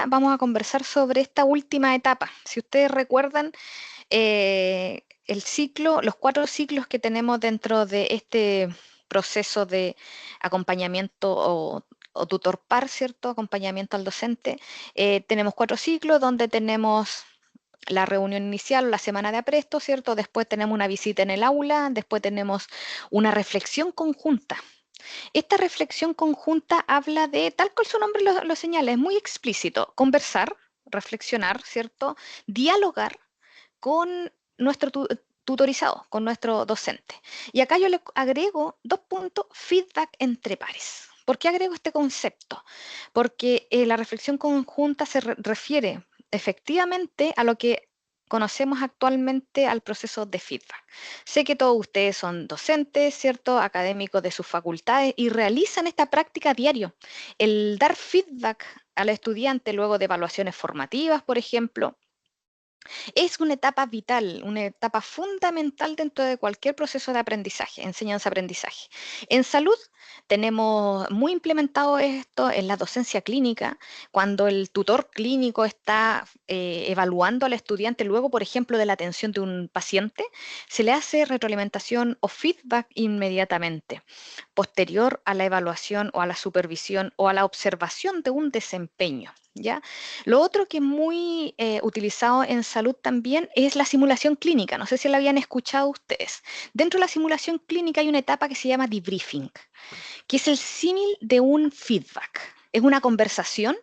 Vamos a conversar sobre esta última etapa. Si ustedes recuerdan, el ciclo, los 4 ciclos que tenemos dentro de este proceso de acompañamiento o tutor par, ¿cierto? Acompañamiento al docente. Tenemos 4 ciclos donde tenemos la reunión inicial, la semana de apresto, ¿cierto? Después tenemos una visita en el aula, después tenemos una reflexión conjunta. Esta reflexión conjunta habla de, tal cual su nombre lo señala, es muy explícito, conversar, reflexionar, ¿cierto? Dialogar con nuestro tutorizado, con nuestro docente. Y acá yo le agrego 2 puntos, feedback entre pares. ¿Por qué agrego este concepto? Porque la reflexión conjunta se refiere efectivamente a lo que conocemos actualmente al proceso de feedback. Sé que todos ustedes son docentes, ¿cierto? Académicos de sus facultades y realizan esta práctica a diario. El dar feedback al estudiante luego de evaluaciones formativas, por ejemplo, es una etapa vital, una etapa fundamental dentro de cualquier proceso de aprendizaje, enseñanza-aprendizaje. En salud tenemos muy implementado esto en la docencia clínica, cuando el tutor clínico está evaluando al estudiante luego, por ejemplo, de la atención de un paciente, se le hace retroalimentación o feedback inmediatamente, posterior a la evaluación o a la supervisión o a la observación de un desempeño. ¿Ya? Lo otro que es muy utilizado en salud también es la simulación clínica. No sé si la habían escuchado ustedes. Dentro de la simulación clínica hay una etapa que se llama debriefing, que es el símil de un feedback. Es una conversación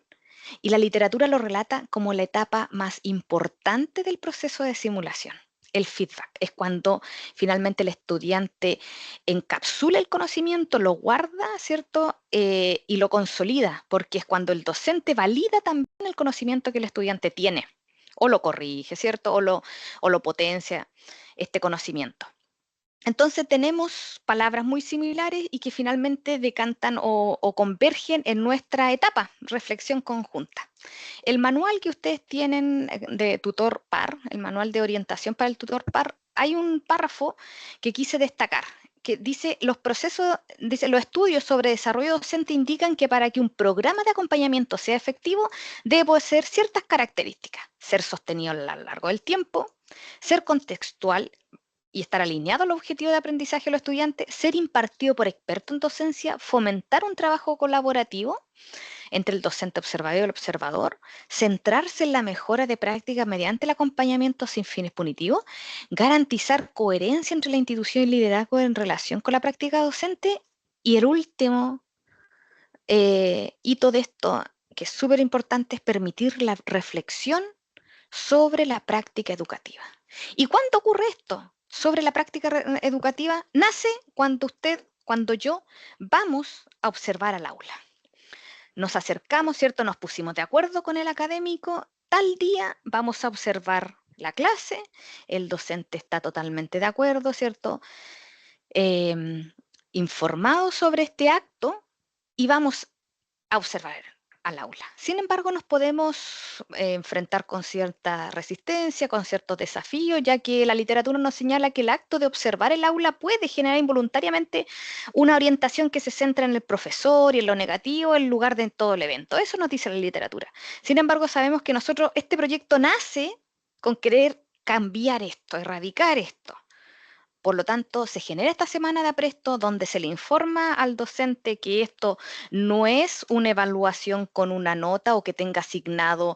y la literatura lo relata como la etapa más importante del proceso de simulación. El feedback es cuando finalmente el estudiante encapsula el conocimiento, lo guarda, ¿cierto? Y lo consolida, porque es cuando el docente valida también el conocimiento que el estudiante tiene, o lo corrige, ¿cierto? O lo potencia este conocimiento. Entonces tenemos palabras muy similares y que finalmente decantan o convergen en nuestra etapa, reflexión conjunta. El manual que ustedes tienen de tutor par, el manual de orientación para el tutor par, hay un párrafo que quise destacar, que dice, los estudios sobre desarrollo docente indican que para que un programa de acompañamiento sea efectivo, debe poseer ciertas características: ser sostenido a lo largo del tiempo, ser contextual y estar alineado al objetivo de aprendizaje de los estudiantes, ser impartido por expertos en docencia, fomentar un trabajo colaborativo entre el docente observador y el observador, centrarse en la mejora de prácticas mediante el acompañamiento sin fines punitivos, garantizar coherencia entre la institución y el liderazgo en relación con la práctica docente, y el último hito de esto, que es súper importante, es permitir la reflexión sobre la práctica educativa. ¿Y cuándo ocurre esto? Sobre la práctica educativa nace cuando yo vamos a observar al aula. Nos acercamos, ¿cierto? Nos pusimos de acuerdo con el académico, tal día vamos a observar la clase, el docente está totalmente de acuerdo, ¿cierto? Em, Informado sobre este acto y vamos a observar al aula. Sin embargo, nos podemos enfrentar con cierta resistencia, con ciertos desafíos, ya que la literatura nos señala que el acto de observar el aula puede generar involuntariamente una orientación que se centra en el profesor y en lo negativo en lugar de en todo el evento. Eso nos dice la literatura. Sin embargo, sabemos que este proyecto nace con querer cambiar esto, erradicar esto. Por lo tanto, se genera esta semana de apresto donde se le informa al docente que esto no es una evaluación con una nota o que tenga asignado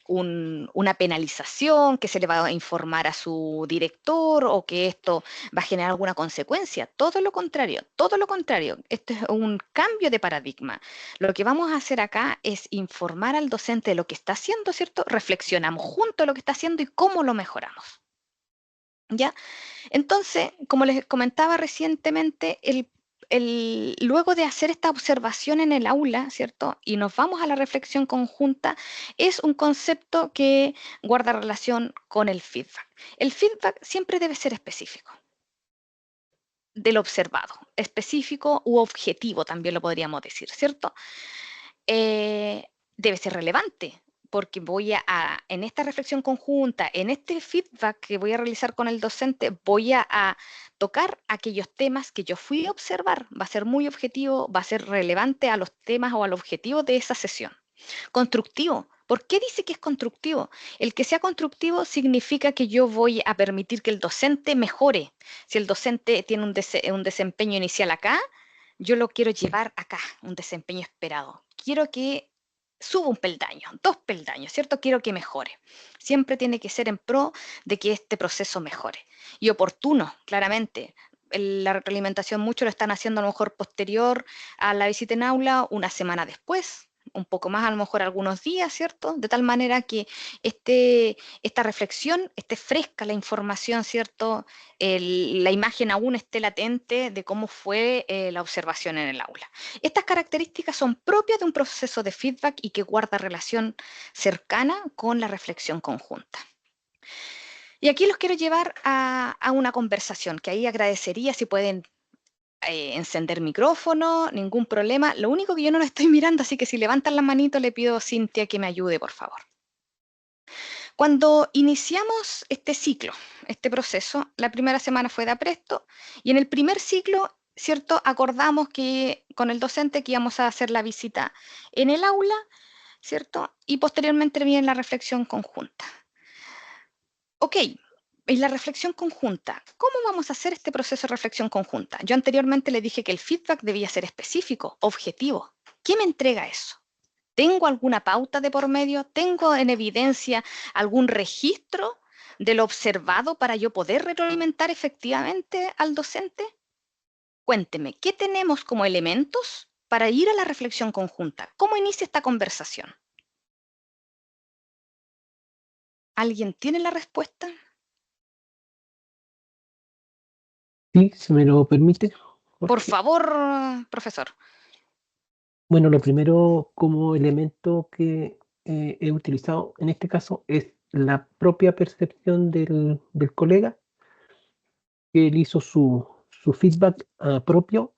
una penalización, que se le va a informar a su director o que esto va a generar alguna consecuencia. Todo lo contrario, todo lo contrario. Esto es un cambio de paradigma. Lo que vamos a hacer acá es informar al docente de lo que está haciendo, ¿cierto? Reflexionamos junto a lo que está haciendo y cómo lo mejoramos. ¿Ya? Entonces, como les comentaba recientemente, luego de hacer esta observación en el aula, ¿cierto? Y nos vamos a la reflexión conjunta, es un concepto que guarda relación con el feedback. El feedback siempre debe ser específico del observado, específico u objetivo, también lo podríamos decir, ¿cierto? eh, Debe ser relevante, porque en esta reflexión conjunta, en este feedback que voy a realizar con el docente, voy a tocar aquellos temas que yo fui a observar. Va a ser muy objetivo, va a ser relevante a los temas o al objetivo de esa sesión. Constructivo. ¿Por qué dice que es constructivo? El que sea constructivo significa que yo voy a permitir que el docente mejore. Si el docente tiene un desempeño inicial acá, yo lo quiero llevar acá, un desempeño esperado. Quiero que suba un peldaño, 2 peldaños, ¿cierto? Quiero que mejore. Siempre tiene que ser en pro de que este proceso mejore. Y oportuno, claramente. La retroalimentación mucho lo están haciendo a lo mejor posterior a la visita en aula, una semana después, un poco más, a lo mejor algunos días, ¿cierto? De tal manera que esta reflexión esté fresca la información, ¿cierto? La imagen aún esté latente de cómo fue la observación en el aula. Estas características son propias de un proceso de feedback y que guarda relación cercana con la reflexión conjunta. Y aquí los quiero llevar a una conversación, que ahí agradecería si pueden encender micrófono, ningún problema. Lo único que yo no lo estoy mirando, así que si levantan la manito le pido a Cintia que me ayude, por favor. Cuando iniciamos este ciclo, este proceso, la primera semana fue de apresto y en el primer ciclo, ¿cierto? Acordamos que con el docente que íbamos a hacer la visita en el aula, ¿cierto? Y posteriormente viene la reflexión conjunta. Ok, en la reflexión conjunta, ¿cómo vamos a hacer este proceso de reflexión conjunta? Yo anteriormente le dije que el feedback debía ser específico, objetivo. ¿Qué me entrega eso? ¿Tengo alguna pauta de por medio? ¿Tengo en evidencia algún registro de lo observado para yo poder retroalimentar efectivamente al docente? Cuénteme, ¿qué tenemos como elementos para ir a la reflexión conjunta? ¿Cómo inicia esta conversación? ¿Alguien tiene la respuesta? Sí, si me lo permite, Por Jorge. favor, profesor. Bueno, lo primero como elemento que he utilizado en este caso es la propia percepción del colega, que él hizo su feedback propio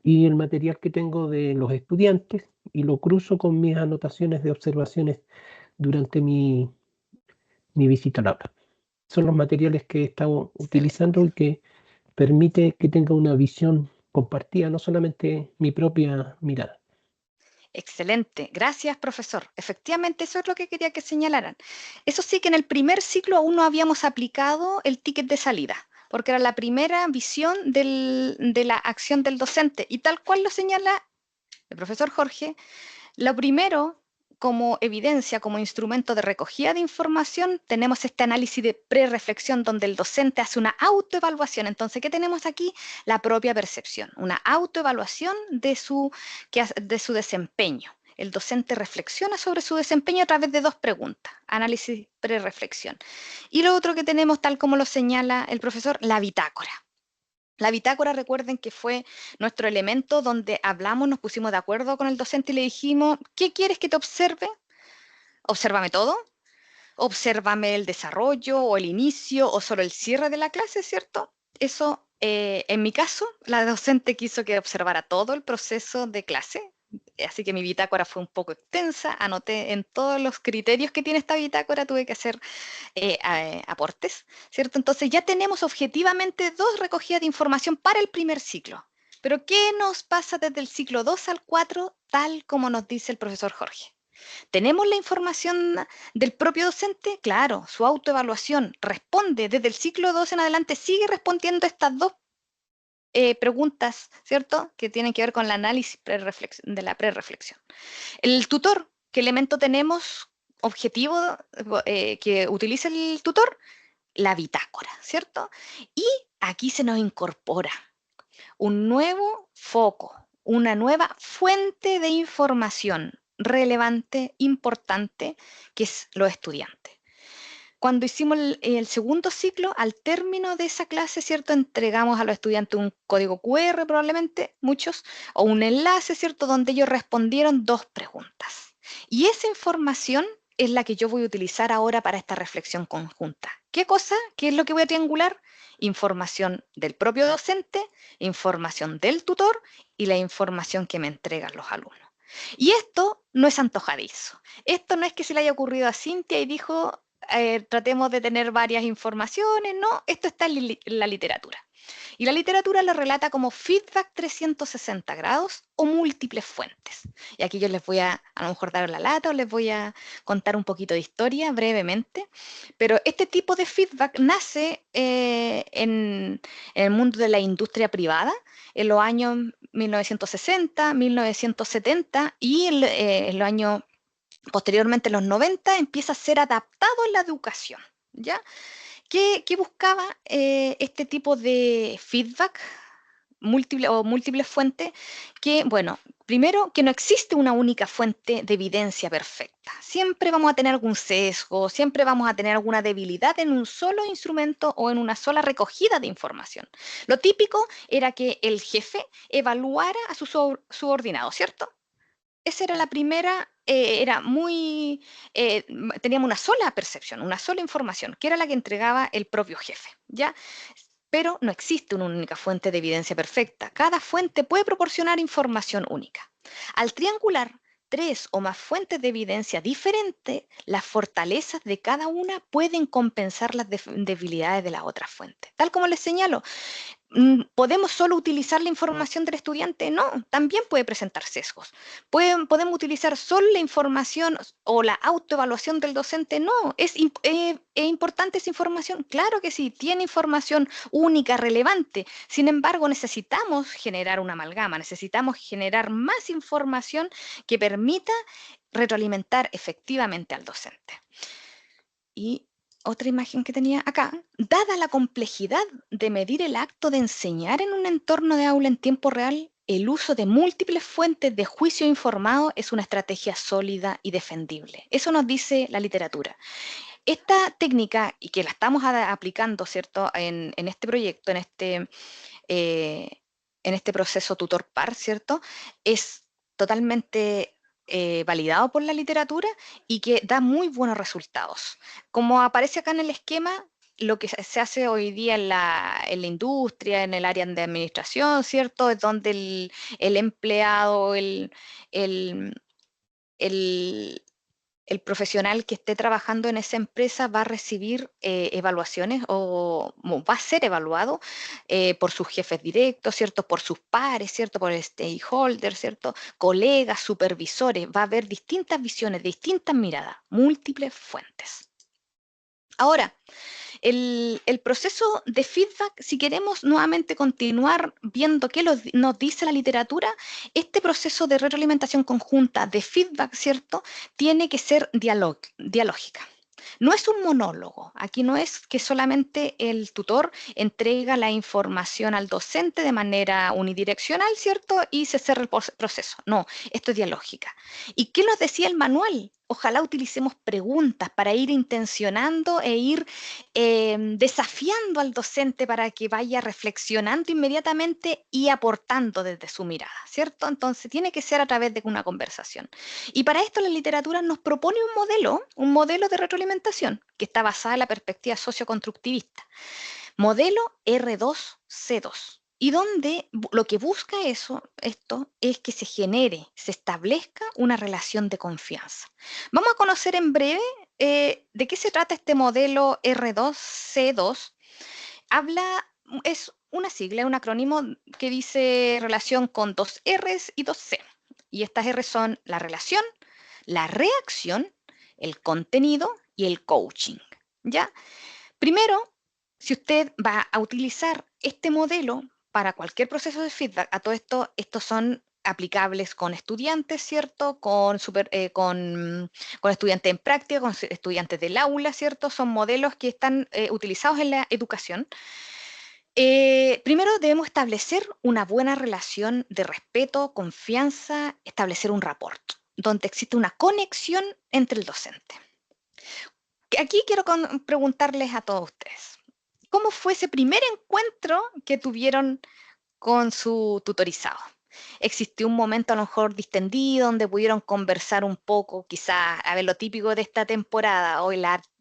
y el material que tengo de los estudiantes y lo cruzo con mis anotaciones de observaciones durante mi visita al aula. Son los materiales que he estado utilizando y que permite que tenga una visión compartida, no solamente mi propia mirada. Excelente. Gracias, profesor. Efectivamente, eso es lo que quería que señalaran. Eso sí que en el primer ciclo aún no habíamos aplicado el ticket de salida, porque era la primera visión de la acción del docente. Y tal cual lo señala el profesor Jorge, lo primero, como evidencia, como instrumento de recogida de información, tenemos este análisis de prereflexión donde el docente hace una autoevaluación. Entonces, ¿qué tenemos aquí? La propia percepción, una autoevaluación de su desempeño. El docente reflexiona sobre su desempeño a través de 2 preguntas, análisis prereflexión. Y lo otro que tenemos, tal como lo señala el profesor, la bitácora. La bitácora, recuerden que fue nuestro elemento donde hablamos, nos pusimos de acuerdo con el docente y le dijimos, ¿qué quieres que te observe? Obsérvame todo, obsérvame el desarrollo o el inicio o solo el cierre de la clase, ¿cierto? Eso, en mi caso, la docente quiso que observara todo el proceso de clase, así que mi bitácora fue un poco extensa, anoté en todos los criterios que tiene esta bitácora, tuve que hacer aportes, ¿cierto? Entonces ya tenemos objetivamente 2 recogidas de información para el primer ciclo. Pero ¿qué nos pasa desde el ciclo 2 al 4, tal como nos dice el profesor Jorge? ¿Tenemos la información del propio docente? Claro, su autoevaluación responde desde el ciclo 2 en adelante, sigue respondiendo estas 2 preguntas, ¿cierto? Que tienen que ver con el análisis de la prereflexión. El tutor, ¿qué elemento tenemos objetivo que utiliza el tutor? La bitácora, ¿cierto? Y aquí se nos incorpora un nuevo foco, una nueva fuente de información relevante, importante, que es los estudiantes. Cuando hicimos el segundo ciclo, al término de esa clase, ¿cierto? Entregamos a los estudiantes un código QR, probablemente, muchos, o un enlace, ¿cierto? Donde ellos respondieron 2 preguntas. Y esa información es la que yo voy a utilizar ahora para esta reflexión conjunta. ¿Qué cosa? ¿Qué es lo que voy a triangular? Información del propio docente, información del tutor y la información que me entregan los alumnos. Y esto no es antojadizo. Esto no es que se le haya ocurrido a Cintia y dijo, tratemos de tener varias informaciones, no, esto está en la literatura. Y la literatura lo relata como feedback 360 grados o múltiples fuentes. Y aquí yo les voy a lo mejor dar la lata o les voy a contar un poquito de historia brevemente, pero este tipo de feedback nace en el mundo de la industria privada en los años 1960, 1970 y en los años posteriormente en los 90 empieza a ser adaptado en la educación, ¿ya? ¿Qué buscaba este tipo de feedback múltiples fuentes? Que, bueno, primero, que no existe una única fuente de evidencia perfecta. Siempre vamos a tener algún sesgo, siempre vamos a tener alguna debilidad en un solo instrumento o en una sola recogida de información. Lo típico era que el jefe evaluara a su subordinado, ¿cierto? Esa era la primera, era muy, teníamos una sola percepción, una sola información, que era la que entregaba el propio jefe, ¿ya? Pero no existe una única fuente de evidencia perfecta. Cada fuente puede proporcionar información única. Al triangular tres o más fuentes de evidencia diferentes, las fortalezas de cada una pueden compensar las debilidades de la otra fuente. Tal como les señalo, ¿podemos solo utilizar la información del estudiante? No, también puede presentar sesgos. ¿Podemos utilizar solo la información o la autoevaluación del docente? No, ¿es importante esa información? Claro que sí, tiene información única, relevante. Sin embargo, necesitamos generar una amalgama, necesitamos generar más información que permita retroalimentar efectivamente al docente. Y otra imagen que tenía acá, dada la complejidad de medir el acto de enseñar en un entorno de aula en tiempo real, el uso de múltiples fuentes de juicio informado es una estrategia sólida y defendible. Eso nos dice la literatura. Esta técnica, y que la estamos aplicando, ¿cierto?, en este proyecto, eh, en este proceso tutor par, ¿cierto?, es totalmente validado por la literatura y que da muy buenos resultados. Como aparece acá en el esquema, lo que se hace hoy día en la industria, en el área de administración, ¿cierto? Es donde el empleado, el, el el profesional que esté trabajando en esa empresa va a recibir evaluaciones o va a ser evaluado por sus jefes directos, ¿cierto? Por sus pares, ¿cierto? Por el stakeholder, ¿cierto? Colegas, supervisores, va a haber distintas visiones, distintas miradas, múltiples fuentes. Ahora, el proceso de feedback, si queremos nuevamente continuar viendo qué nos dice la literatura, este proceso de retroalimentación conjunta de feedback, ¿cierto?, tiene que ser dialógica. No es un monólogo, aquí no es que solamente el tutor entrega la información al docente de manera unidireccional, ¿cierto? Y se cierra el proceso. No, esto es dialógica. ¿Y qué nos decía el manual? Ojalá utilicemos preguntas para ir intencionando e ir desafiando al docente para que vaya reflexionando inmediatamente y aportando desde su mirada, ¿cierto? Entonces tiene que ser a través de una conversación. Y para esto la literatura nos propone un modelo de retroalimentación que está basada en la perspectiva socioconstructivista. Modelo R2C2. Y donde lo que busca esto es que se genere, se establezca una relación de confianza. Vamos a conocer en breve de qué se trata este modelo R2C2. Es una sigla, un acrónimo que dice relación con dos Rs y dos C. Y estas R son la relación, la reacción, el contenido y el coaching. ¿Ya? Primero, si usted va a utilizar este modelo para cualquier proceso de feedback, a todo esto, estos son aplicables con estudiantes, ¿cierto? Con estudiantes en práctica, con estudiantes del aula, ¿cierto? Son modelos que están utilizados en la educación. Primero debemos establecer una buena relación de respeto, confianza, establecer un rapport, donde existe una conexión entre el docente. Aquí quiero preguntarles a todos ustedes, ¿cómo fue ese primer encuentro que tuvieron con su tutorizado? ¿Existió un momento a lo mejor distendido donde pudieron conversar un poco, quizás, a ver, lo típico de esta temporada, hoy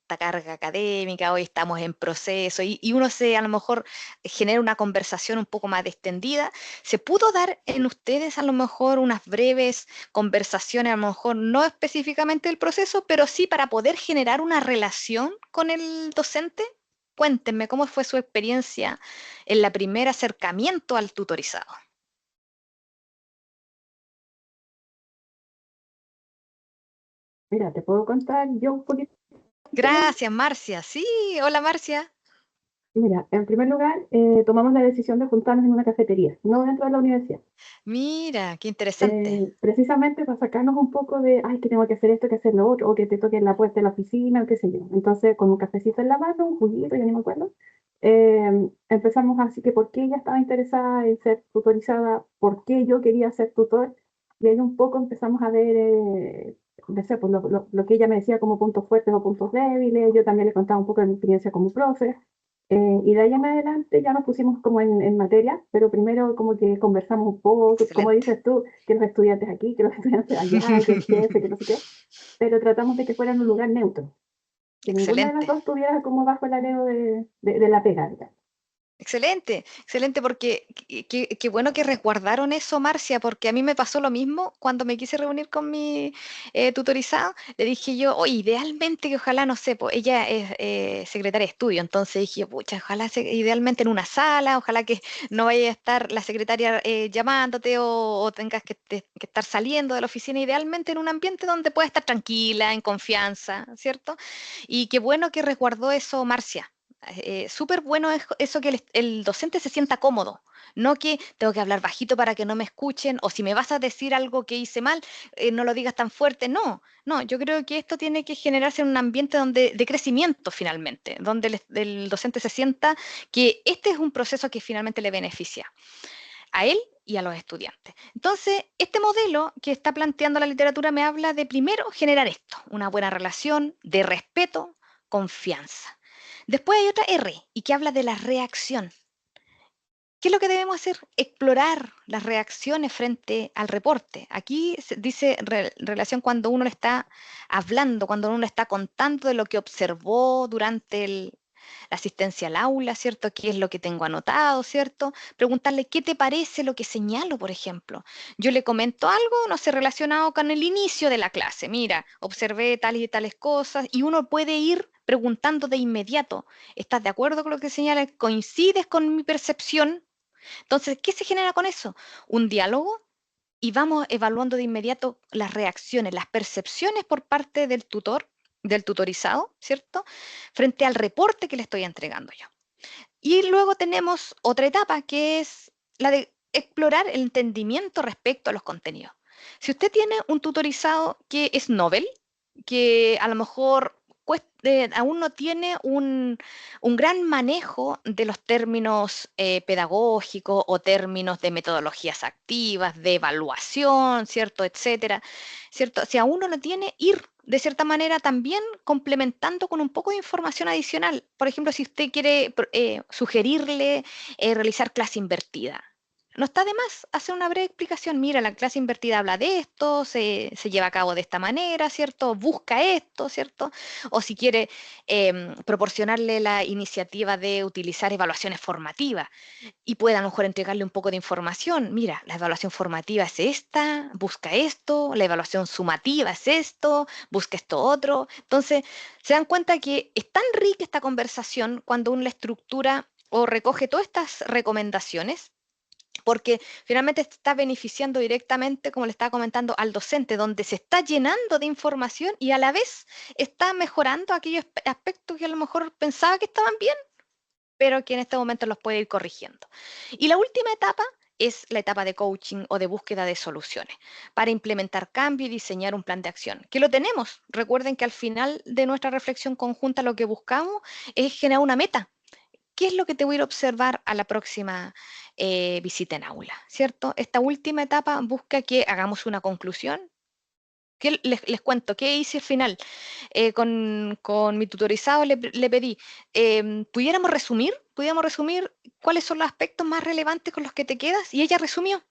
harta carga académica, hoy estamos en proceso, y uno a lo mejor genera una conversación un poco más extendida. ¿Se pudo dar en ustedes a lo mejor unas breves conversaciones, a lo mejor no específicamente del proceso, pero sí para poder generar una relación con el docente? Cuéntenme cómo fue su experiencia en el primer acercamiento al tutorizado. Mira, te puedo contar yo un poquito. Gracias, Marcia. Sí, hola, Marcia. Mira, en primer lugar, tomamos la decisión de juntarnos en una cafetería, no dentro de la universidad. Mira, qué interesante. Precisamente para sacarnos un poco de, ay, que tengo que hacer esto, que hacer lo otro, o que te toque la puerta de la oficina, o qué sé yo. Entonces, con un cafecito en la mano, un juguito, ya ni me acuerdo, empezamos así que por qué ella estaba interesada en ser tutorizada, por qué yo quería ser tutor, y ahí un poco empezamos a ver, no sé, pues lo que ella me decía como puntos fuertes o puntos débiles, yo también le contaba un poco de mi experiencia como profe, y de ahí en adelante ya nos pusimos como en materia, pero primero como que conversamos un poco, como Excelente. dices tú, que los estudiantes aquí, que los estudiantes allá, que el jefe, que no sé qué, pero tratamos de que fuera en un lugar neutro, que ninguna de las Excelente. dos estuviera como bajo el alero de la pega, digamos. Excelente, excelente, porque qué bueno que resguardaron eso, Marcia, porque a mí me pasó lo mismo cuando me quise reunir con mi tutorizado. Le dije yo, oye, idealmente que ojalá, no sé, pues ella es secretaria de estudio, entonces dije, pucha, ojalá idealmente en una sala, ojalá que no vaya a estar la secretaria llamándote o tengas que estar saliendo de la oficina, idealmente en un ambiente donde puedas estar tranquila, en confianza, ¿cierto? Y qué bueno que resguardó eso, Marcia. Súper bueno eso que el docente se sienta cómodo, no que tengo que hablar bajito para que no me escuchen, o si me vas a decir algo que hice mal, no lo digas tan fuerte. No, no, yo creo que esto tiene que generarse en un ambiente de crecimiento finalmente, donde el docente se sienta que este es un proceso que finalmente le beneficia a él y a los estudiantes. Entonces, este modelo que está planteando la literatura me habla de primero generar esto, una buena relación de respeto, confianza. Después hay otra R y que habla de la reacción. ¿Qué es lo que debemos hacer? Explorar las reacciones frente al reporte. Aquí dice relación cuando uno le está hablando, cuando uno le está contando de lo que observó durante la asistencia al aula, ¿cierto? ¿Qué es lo que tengo anotado, ¿cierto? Preguntarle, ¿qué te parece lo que señalo, por ejemplo? Yo le comento algo, no sé, relacionado con el inicio de la clase. Mira, observé tales y tales cosas y uno puede ir preguntando de inmediato, ¿estás de acuerdo con lo que señala? ¿Coincides con mi percepción? Entonces, ¿qué se genera con eso? Un diálogo y vamos evaluando de inmediato las reacciones, las percepciones por parte del tutor, del tutorizado, ¿cierto? Frente al reporte que le estoy entregando yo. Y luego tenemos otra etapa que es la de explorar el entendimiento respecto a los contenidos. Si usted tiene un tutorizado que es novel, que a lo mejor aún no tiene un gran manejo de los términos pedagógicos o términos de metodologías activas, de evaluación, ¿cierto? Etcétera, ¿cierto? Si aún no lo tiene, ir de cierta manera también complementando con un poco de información adicional. Por ejemplo, si usted quiere sugerirle realizar clase invertida. No está de más hacer una breve explicación. Mira, la clase invertida habla de esto, se lleva a cabo de esta manera, ¿cierto? Busca esto, ¿cierto? O si quiere proporcionarle la iniciativa de utilizar evaluaciones formativas y puede a lo mejor entregarle un poco de información. Mira, la evaluación formativa es esta, busca esto, la evaluación sumativa es esto, busca esto otro. Entonces, se dan cuenta que es tan rica esta conversación cuando uno la estructura o recoge todas estas recomendaciones porque finalmente está beneficiando directamente, como le estaba comentando, al docente, donde se está llenando de información y a la vez está mejorando aquellos aspectos que a lo mejor pensaba que estaban bien, pero que en este momento los puede ir corrigiendo. Y la última etapa es la etapa de coaching o de búsqueda de soluciones para implementar cambio y diseñar un plan de acción, que lo tenemos. Recuerden que al final de nuestra reflexión conjunta lo que buscamos es generar una meta. ¿Qué es lo que te voy a ir a observar a la próxima visita en aula? ¿Cierto? Esta última etapa busca que hagamos una conclusión. ¿Qué les cuento? ¿Qué hice al final? Con mi tutorizado le pedí, pudiéramos resumir cuáles son los aspectos más relevantes con los que te quedas y ella resumió.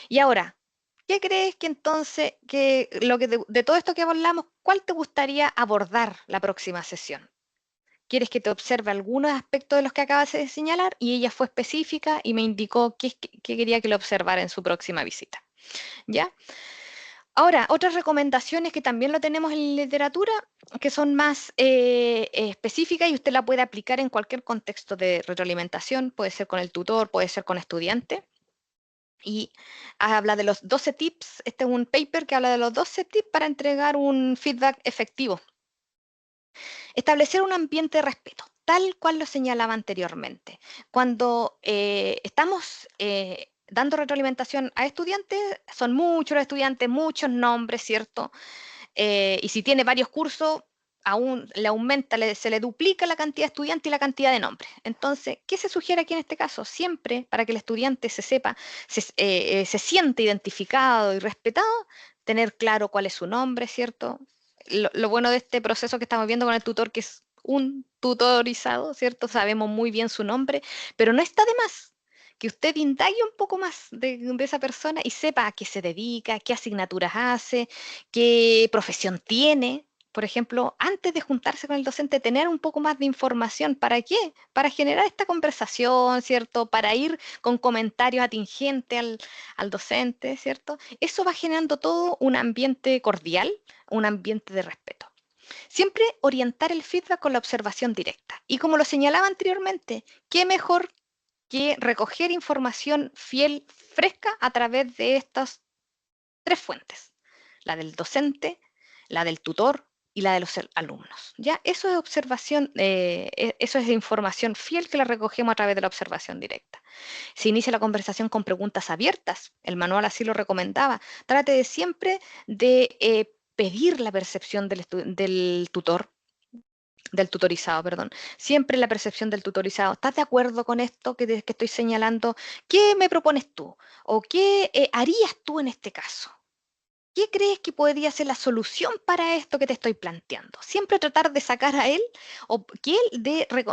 Y ahora, ¿qué crees que entonces, que lo que de todo esto que hablamos, cuál te gustaría abordar la próxima sesión? ¿Quieres que te observe algunos aspectos de los que acabas de señalar? Y ella fue específica y me indicó qué quería que le observara en su próxima visita. ¿Ya? Ahora, otras recomendaciones que también lo tenemos en literatura, que son más específicas y usted la puede aplicar en cualquier contexto de retroalimentación, puede ser con el tutor, puede ser con estudiante. Y habla de los 12 tips, este es un paper que habla de los 12 tips para entregar un feedback efectivo. Establecer un ambiente de respeto, tal cual lo señalaba anteriormente. Cuando estamos dando retroalimentación a estudiantes, son muchos los estudiantes, muchos nombres, ¿cierto? Y si tiene varios cursos, aún le aumenta, se le duplica la cantidad de estudiantes y la cantidad de nombres. Entonces, ¿qué se sugiere aquí en este caso? Siempre, para que el estudiante se sepa, se siente identificado y respetado, tener claro cuál es su nombre, ¿cierto? Lo bueno de este proceso que estamos viendo con el tutor, que es un tutorizado, ¿cierto? Sabemos muy bien su nombre, pero no está de más que usted indague un poco más de esa persona y sepa a qué se dedica, qué asignaturas hace, qué profesión tiene. Por ejemplo, antes de juntarse con el docente, tener un poco más de información. ¿Para qué? Para generar esta conversación, ¿cierto? Para ir con comentarios atingentes al docente, ¿cierto? Eso va generando todo un ambiente cordial, un ambiente de respeto. Siempre orientar el feedback con la observación directa. Y como lo señalaba anteriormente, ¿qué mejor que recoger información fiel, fresca, a través de estas 3 fuentes? La del docente, la del tutor y la de los alumnos. ¿Ya? Eso es observación, eso es información fiel que la recogemos a través de la observación directa. Se inicia la conversación con preguntas abiertas. El manual así lo recomendaba. Trate de siempre de pedir la percepción del tutor, del tutorizado, perdón. Siempre la percepción del tutorizado. ¿Estás de acuerdo con esto que estoy señalando? ¿Qué me propones tú? ¿O qué harías tú en este caso? ¿Qué crees que podría ser la solución para esto que te estoy planteando? Siempre tratar de sacar a él o que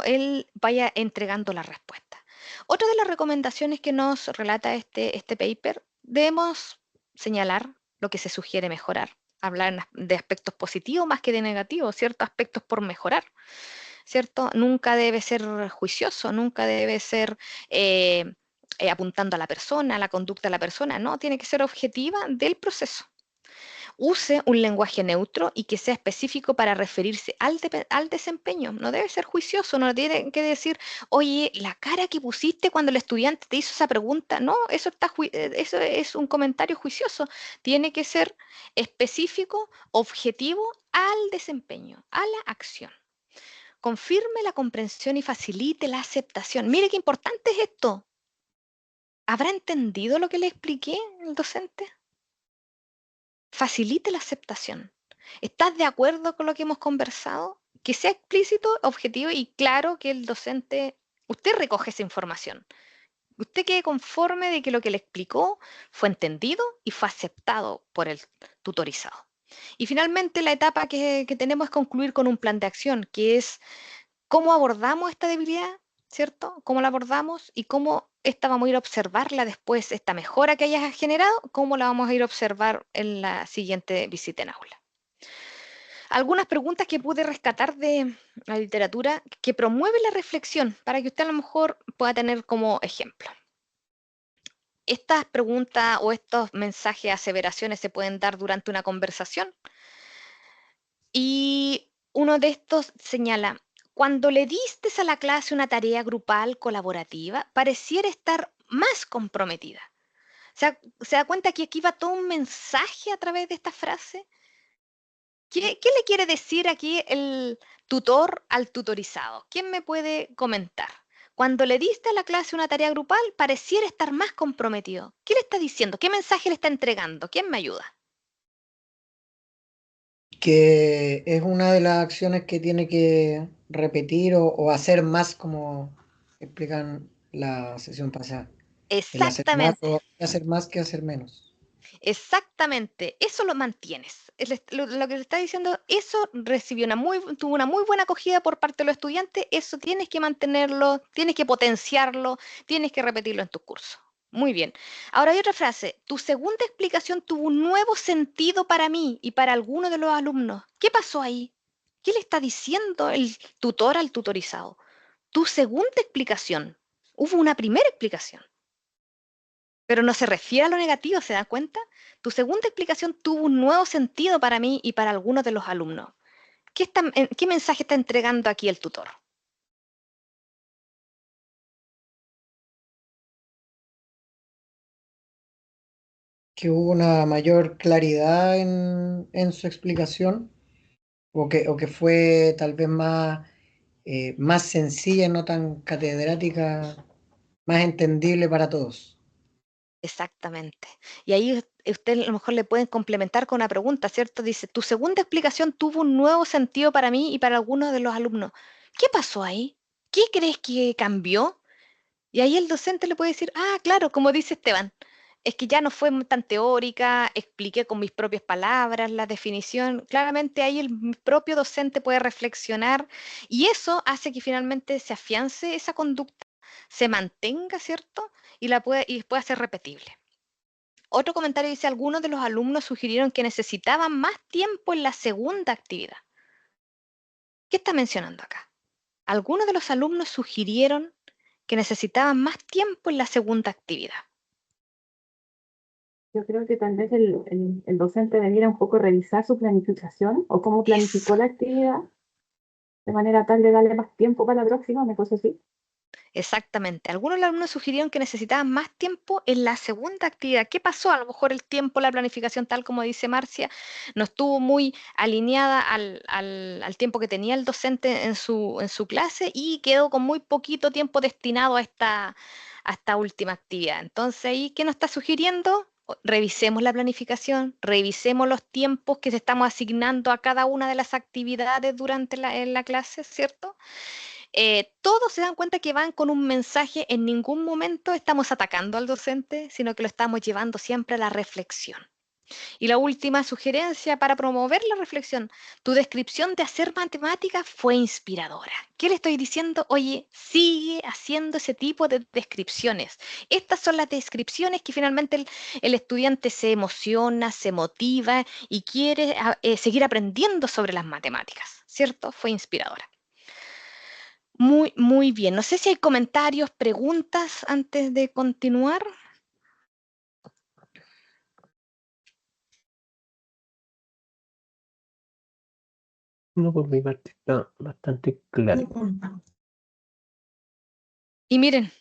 él vaya entregando la respuesta. Otra de las recomendaciones que nos relata este paper, debemos señalar lo que se sugiere mejorar, hablar de aspectos positivos más que de negativos, ciertos aspectos por mejorar, ¿cierto? Nunca debe ser juicioso, nunca debe ser apuntando a la persona, a la conducta de la persona, no, tiene que ser objetiva del proceso. Use un lenguaje neutro y que sea específico para referirse al desempeño. No debe ser juicioso, no tiene que decir, oye, la cara que pusiste cuando el estudiante te hizo esa pregunta. No, eso es un comentario juicioso. Tiene que ser específico, objetivo al desempeño, a la acción. Confirme la comprensión y facilite la aceptación. Mire qué importante es esto. ¿Habrá entendido lo que le expliqué el docente? Facilite la aceptación. ¿Estás de acuerdo con lo que hemos conversado? Que sea explícito, objetivo y claro que el docente, usted recoge esa información. Usted quede conforme de que lo que le explicó fue entendido y fue aceptado por el tutorizado. Y finalmente la etapa que tenemos es concluir con un plan de acción, que es cómo abordamos esta debilidad, ¿cierto? Cómo la abordamos y cómo esta vamos a ir a observarla después, esta mejora que hayas generado, cómo la vamos a ir a observar en la siguiente visita en aula. Algunas preguntas que pude rescatar de la literatura que promueve la reflexión para que usted a lo mejor pueda tener como ejemplo. Estas preguntas o estos mensajes, aseveraciones se pueden dar durante una conversación y uno de estos señala, cuando le diste a la clase una tarea grupal colaborativa, pareciera estar más comprometida. ¿Se da cuenta que aquí va todo un mensaje a través de esta frase? ¿Qué le quiere decir aquí el tutor al tutorizado? ¿Quién me puede comentar? Cuando le diste a la clase una tarea grupal, pareciera estar más comprometido. ¿Qué le está diciendo? ¿Qué mensaje le está entregando? ¿Quién me ayuda? Que es una de las acciones que tiene que repetir o hacer más, como explican la sesión pasada. El Exactamente. hacer más que hacer menos. Exactamente, eso lo mantienes. Lo que le está diciendo, eso tuvo una muy buena acogida por parte de los estudiantes, eso tienes que mantenerlo, tienes que potenciarlo, tienes que repetirlo en tus cursos. Muy bien. Ahora hay otra frase, tu segunda explicación tuvo un nuevo sentido para mí y para algunos de los alumnos. ¿Qué pasó ahí? ¿Qué le está diciendo el tutor al tutorizado? Tu segunda explicación. Hubo una primera explicación, pero no se refiere a lo negativo, ¿se da cuenta? Tu segunda explicación tuvo un nuevo sentido para mí y para algunos de los alumnos. ¿Qué mensaje está entregando aquí el tutor? Que hubo una mayor claridad en su explicación, o que fue tal vez más sencilla, no tan catedrática, más entendible para todos. Exactamente. Y ahí usted a lo mejor le pueden complementar con una pregunta, ¿cierto? Dice, tu segunda explicación tuvo un nuevo sentido para mí y para algunos de los alumnos. ¿Qué pasó ahí? ¿Qué crees que cambió? Y ahí el docente le puede decir, ah, claro, como dice Esteban, es que ya no fue tan teórica, expliqué con mis propias palabras la definición. Claramente ahí el propio docente puede reflexionar y eso hace que finalmente se afiance esa conducta, se mantenga, ¿cierto? Y pueda ser repetible. Otro comentario dice, algunos de los alumnos sugirieron que necesitaban más tiempo en la segunda actividad. ¿Qué está mencionando acá? Algunos de los alumnos sugirieron que necesitaban más tiempo en la segunda actividad. Yo creo que tal vez el docente debiera un poco revisar su planificación o cómo Eso, planificó la actividad, de manera tal de darle más tiempo para la próxima, una cosa así. exactamente. Algunos alumnos sugirieron que necesitaban más tiempo en la segunda actividad. ¿Qué pasó? A lo mejor el tiempo, la planificación, tal como dice Marcia, no estuvo muy alineada al tiempo que tenía el docente en su clase y quedó con muy poquito tiempo destinado a esta última actividad. Entonces, ¿ahí qué nos está sugiriendo? Revisemos la planificación, revisemos los tiempos que se estamos asignando a cada una de las actividades durante en la clase, ¿cierto? Todos se dan cuenta que van con un mensaje, en ningún momento estamos atacando al docente, sino que lo estamos llevando siempre a la reflexión. Y la última sugerencia para promover la reflexión, tu descripción de hacer matemáticas fue inspiradora. ¿Qué le estoy diciendo? Oye, sigue haciendo ese tipo de descripciones. Estas son las descripciones que finalmente el estudiante se emociona, se motiva y quiere seguir aprendiendo sobre las matemáticas, ¿cierto? Fue inspiradora. Muy, muy bien. No sé si hay comentarios, preguntas antes de continuar. No, por mi parte está bastante claro. Y miren,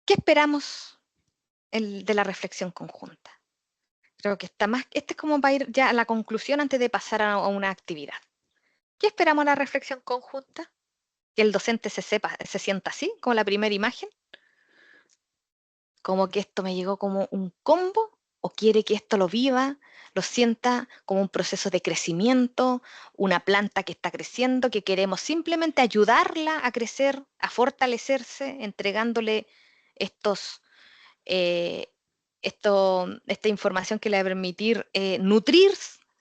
¿qué esperamos de la reflexión conjunta? Creo que está más, este es como para ir ya a la conclusión antes de pasar a una actividad. ¿Qué esperamos de la reflexión conjunta? Que el docente se sienta así, como la primera imagen, como que esto me llegó como un combo, o quiere que esto lo viva, lo sienta como un proceso de crecimiento, una planta que está creciendo, que queremos simplemente ayudarla a crecer, a fortalecerse, entregándole estos, eh, esta información que le va a permitir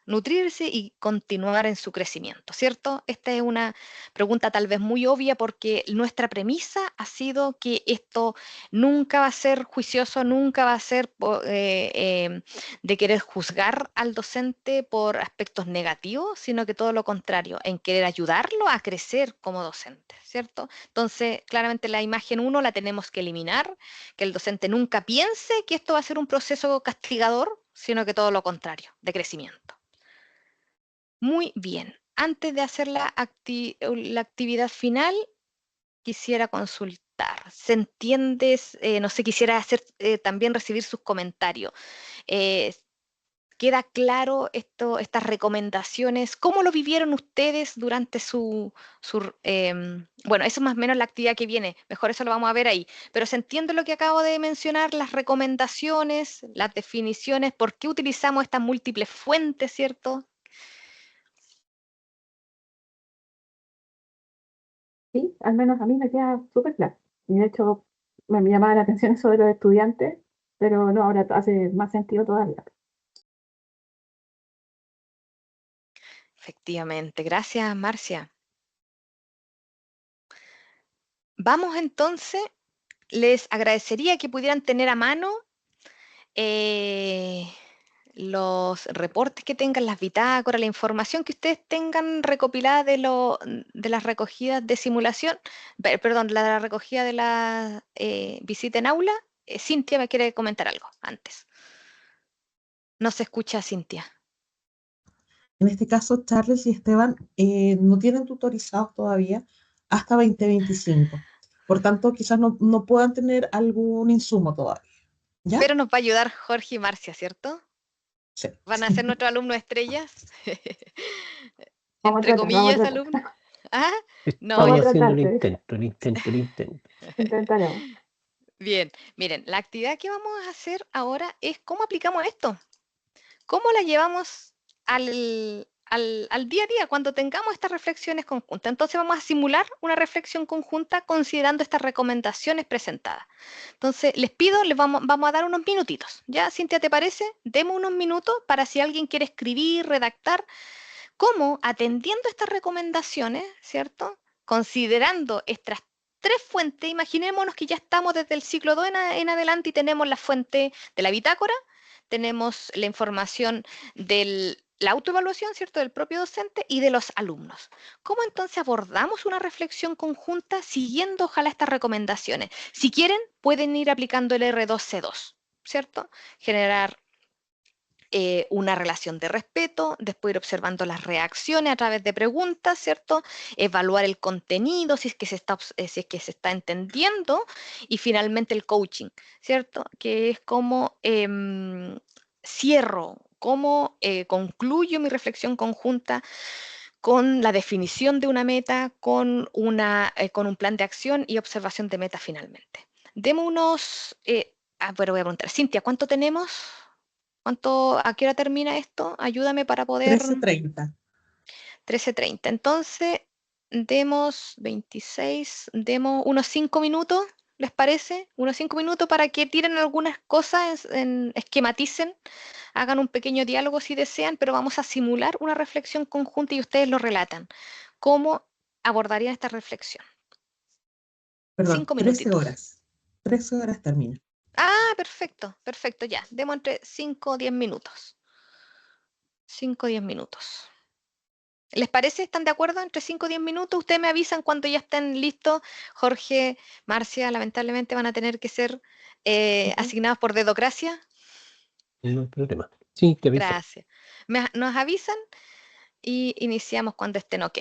nutrirse y continuar en su crecimiento, ¿cierto? Esta es una pregunta tal vez muy obvia porque nuestra premisa ha sido que esto nunca va a ser juicioso, nunca va a ser de querer juzgar al docente por aspectos negativos, sino que todo lo contrario, en querer ayudarlo a crecer como docente, ¿cierto? Entonces, claramente la imagen 1 la tenemos que eliminar, que el docente nunca piense que esto va a ser un proceso castigador, sino que todo lo contrario, de crecimiento. Muy bien. Antes de hacer la actividad final, quisiera consultar. ¿Se entiende? No sé, quisiera hacer también recibir sus comentarios. Eh, ¿Queda claro estas recomendaciones? ¿Cómo lo vivieron ustedes durante bueno, eso es más o menos la actividad que viene, mejor eso lo vamos a ver ahí, pero se entiende lo que acabo de mencionar, las recomendaciones, las definiciones, por qué utilizamos estas múltiples fuentes, ¿cierto? Sí, al menos a mí me queda súper claro. Y de hecho, me llamaba la atención eso de los estudiantes, pero no, ahora hace más sentido todavía. Efectivamente, gracias Marcia. Vamos entonces, les agradecería que pudieran tener a mano eh, los reportes que tengan, las bitácoras, la información que ustedes tengan recopilada de las recogidas de simulación, perdón, la recogida de la visita en aula. Cintia me quiere comentar algo antes. No se escucha, Cintia. En este caso, Charles y Esteban no tienen tutorizados todavía hasta 2025. Por tanto, quizás no puedan tener algún insumo todavía. ¿Ya? Pero nos va a ayudar Jorge y Marcia, ¿cierto? Sí. ¿Van a ser nuestros alumnos estrellas? Vamos a Entre tratar, vamos a comillas, tratar. alumnos. ¿Ah? No, Vamos Estoy a haciendo el tratar, intento, el intento. intentaremos. bien. Miren, la actividad que vamos a hacer ahora es cómo aplicamos esto. ¿Cómo la llevamos al día a día cuando tengamos estas reflexiones conjuntas? Entonces vamos a simular una reflexión conjunta considerando estas recomendaciones presentadas. Entonces les pido, vamos a dar unos minutitos. ¿Ya, Cintia, te parece? Demos unos minutos para si alguien quiere escribir, redactar, cómo atendiendo estas recomendaciones, ¿cierto? Considerando estas 3 fuentes, imaginémonos que ya estamos desde el ciclo 2 en adelante y tenemos la fuente de la bitácora, tenemos la información de la autoevaluación, ¿cierto?, del propio docente y de los alumnos. ¿Cómo entonces abordamos una reflexión conjunta siguiendo, ojalá, estas recomendaciones? Si quieren, pueden ir aplicando el R2C2, ¿cierto? Generar una relación de respeto, después ir observando las reacciones a través de preguntas, ¿cierto? Evaluar el contenido, si es que se está entendiendo, y finalmente el coaching, ¿cierto? Que es como cierro, cómo concluyo mi reflexión conjunta con la definición de una meta, con un plan de acción y observación de meta finalmente. Demos unos... pero voy a preguntar, Cintia, ¿cuánto tenemos? ¿A qué hora termina esto? Ayúdame para poder... 13:30. 13:30. Entonces, demos 26, demos unos 5 minutos, ¿les parece? Unos 5 minutos para que tiren algunas cosas, esquematicen, hagan un pequeño diálogo si desean, pero vamos a simular una reflexión conjunta y ustedes lo relatan. ¿Cómo abordarían esta reflexión? Perdón, 5 13 minutitos. horas. 13 horas termina. Ah, perfecto, perfecto, ya. Demos entre 5 o 10 minutos. 5 o 10 minutos. ¿Les parece? ¿Están de acuerdo? Entre 5 o 10 minutos. Ustedes me avisan cuando ya estén listos. Jorge, Marcia, lamentablemente van a tener que ser asignados por dedocracia. No hay problema. Sí, te aviso. Gracias. Nos avisan y iniciamos cuando estén ok.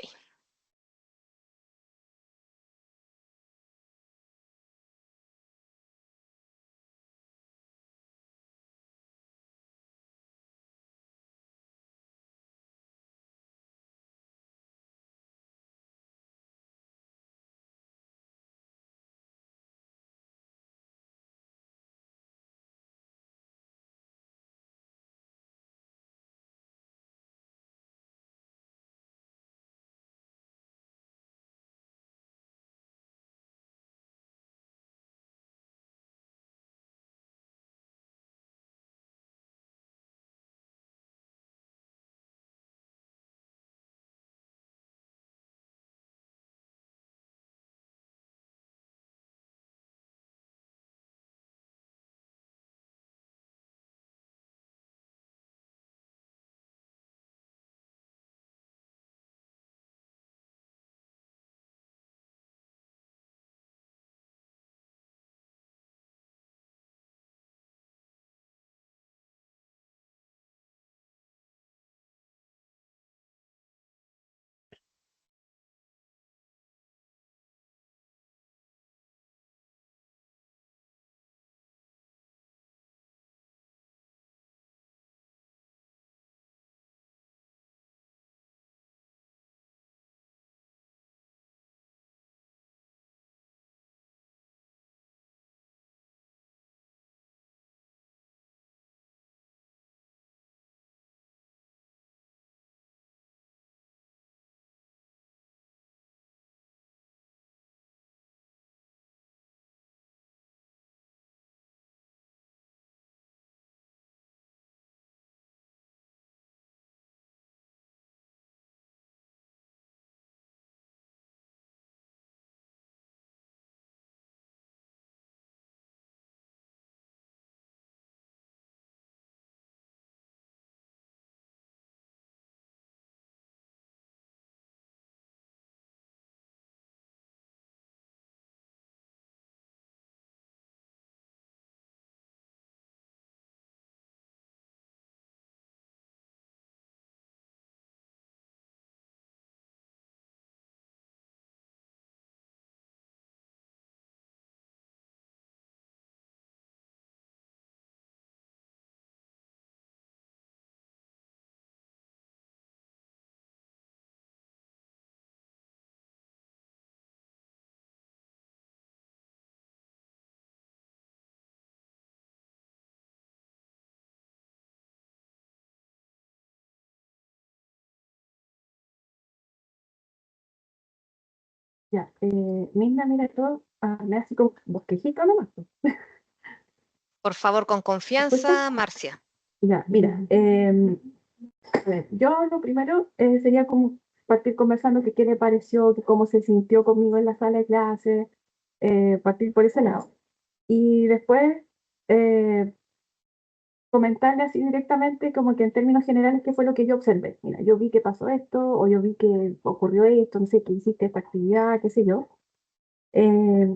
Ya, Mirna, mira todo, me hace como bosquejito nomás. Por favor, con confianza, Marcia. Ya, mira, a ver, yo lo primero sería como partir conversando qué le pareció, que cómo se sintió conmigo en la sala de clase, partir por ese lado. Y después comentarle así directamente, como que en términos generales, qué fue lo que yo observé. Mira, yo vi que pasó esto, o yo vi que ocurrió esto, no sé, que hiciste esta actividad, qué sé yo. Eh,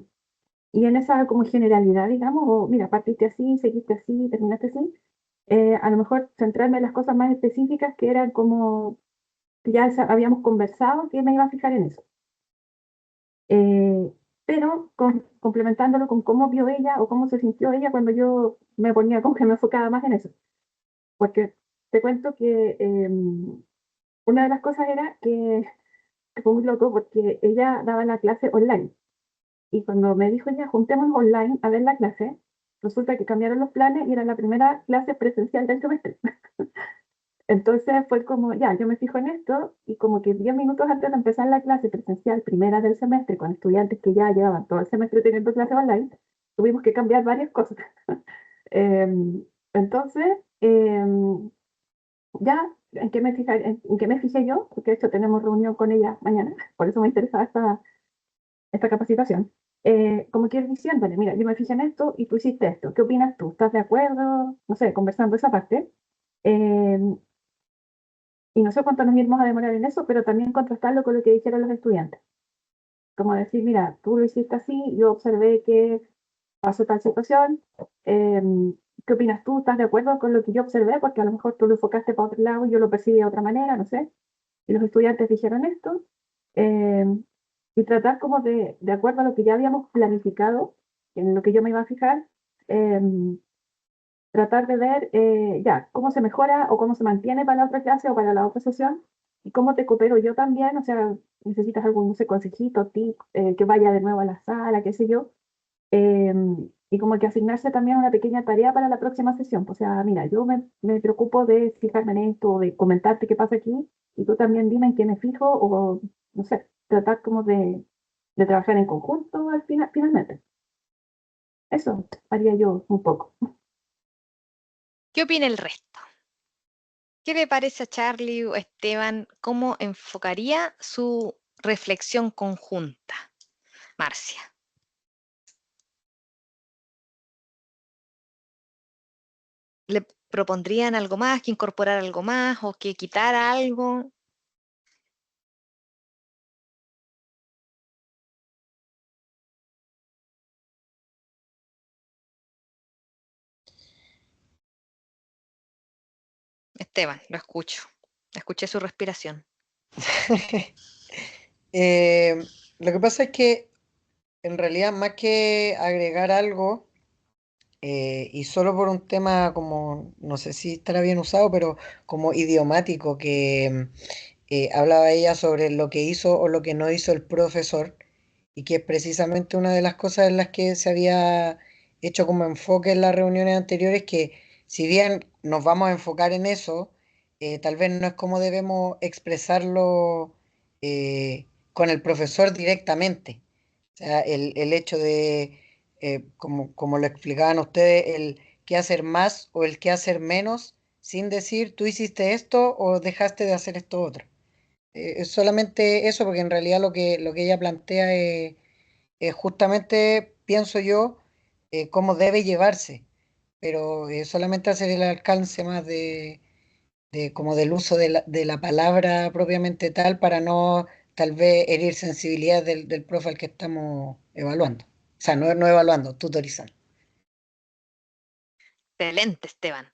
y en esa como generalidad, digamos, o mira, partiste así, seguiste así, terminaste así, a lo mejor centrarme en las cosas más específicas que eran como que ya habíamos conversado, que me iba a fijar en eso. Pero complementándolo con cómo vio ella o cómo se sintió ella cuando yo me ponía como que me enfocaba más en eso. Porque te cuento que una de las cosas era que fue muy loco porque ella daba la clase online. Y cuando me dijo ya, juntémonos online a ver la clase, resulta que cambiaron los planes y era la primera clase presencial del semestre. Entonces fue como, ya, yo me fijo en esto y como que 10 minutos antes de empezar la clase presencial primera del semestre, con estudiantes que ya llevaban todo el semestre teniendo clases online, tuvimos que cambiar varias cosas. Entonces, ya, ¿en qué me fijé yo? Porque de hecho tenemos reunión con ella mañana, por eso me interesaba esta capacitación. Como que ir diciéndole, mira, yo me fijé en esto y tú hiciste esto, ¿qué opinas tú? ¿Estás de acuerdo? No sé, conversando esa parte. Eh, y no sé cuánto nos íbamos a demorar en eso, pero también contrastarlo con lo que dijeron los estudiantes. Como decir, mira, tú lo hiciste así, yo observé que pasó tal situación, eh, ¿qué opinas tú? ¿Estás de acuerdo con lo que yo observé? Porque a lo mejor tú lo enfocaste para otro lado y yo lo percibí de otra manera, no sé. Y los estudiantes dijeron esto, eh, y tratar como de acuerdo a lo que ya habíamos planificado, en lo que yo me iba a fijar, eh, tratar de ver ya cómo se mejora o cómo se mantiene para la otra clase o para la otra sesión y cómo te coopero yo también, o sea, necesitas algún, no sé, consejito, tip, que vaya de nuevo a la sala, qué sé yo, eh, y como que asignarse también una pequeña tarea para la próxima sesión. O sea, mira, yo me preocupo de fijarme en esto, de comentarte qué pasa aquí, y tú también dime en qué me fijo, o no sé, tratar como de trabajar en conjunto al final, finalmente. Eso haría yo un poco. ¿Qué opina el resto? ¿Qué le parece a Charlie o Esteban? ¿Cómo enfocaría su reflexión conjunta? Marcia. ¿Le propondrían algo más, que incorporar algo más o que quitar algo? Esteban, lo escucho. Escuché su respiración. Lo que pasa es que en realidad más que agregar algo, y solo por un tema como, no sé si estará bien usado, pero como idiomático, que hablaba ella sobre lo que hizo o lo que no hizo el profesor, y que es precisamente una de las cosas en las que se había hecho como enfoque en las reuniones anteriores, que si bien nos vamos a enfocar en eso, tal vez no es como debemos expresarlo con el profesor directamente. O sea, el hecho de, como lo explicaban ustedes, el qué hacer más o el qué hacer menos, sin decir tú hiciste esto o dejaste de hacer esto otro. Es solamente eso, porque en realidad lo que ella plantea es justamente, pienso yo, cómo debe llevarse, pero solamente hacer el alcance más como del uso de la palabra propiamente tal, para no tal vez herir sensibilidad del profe al que estamos evaluando. O sea, no evaluando, tutorizando. Excelente, Esteban.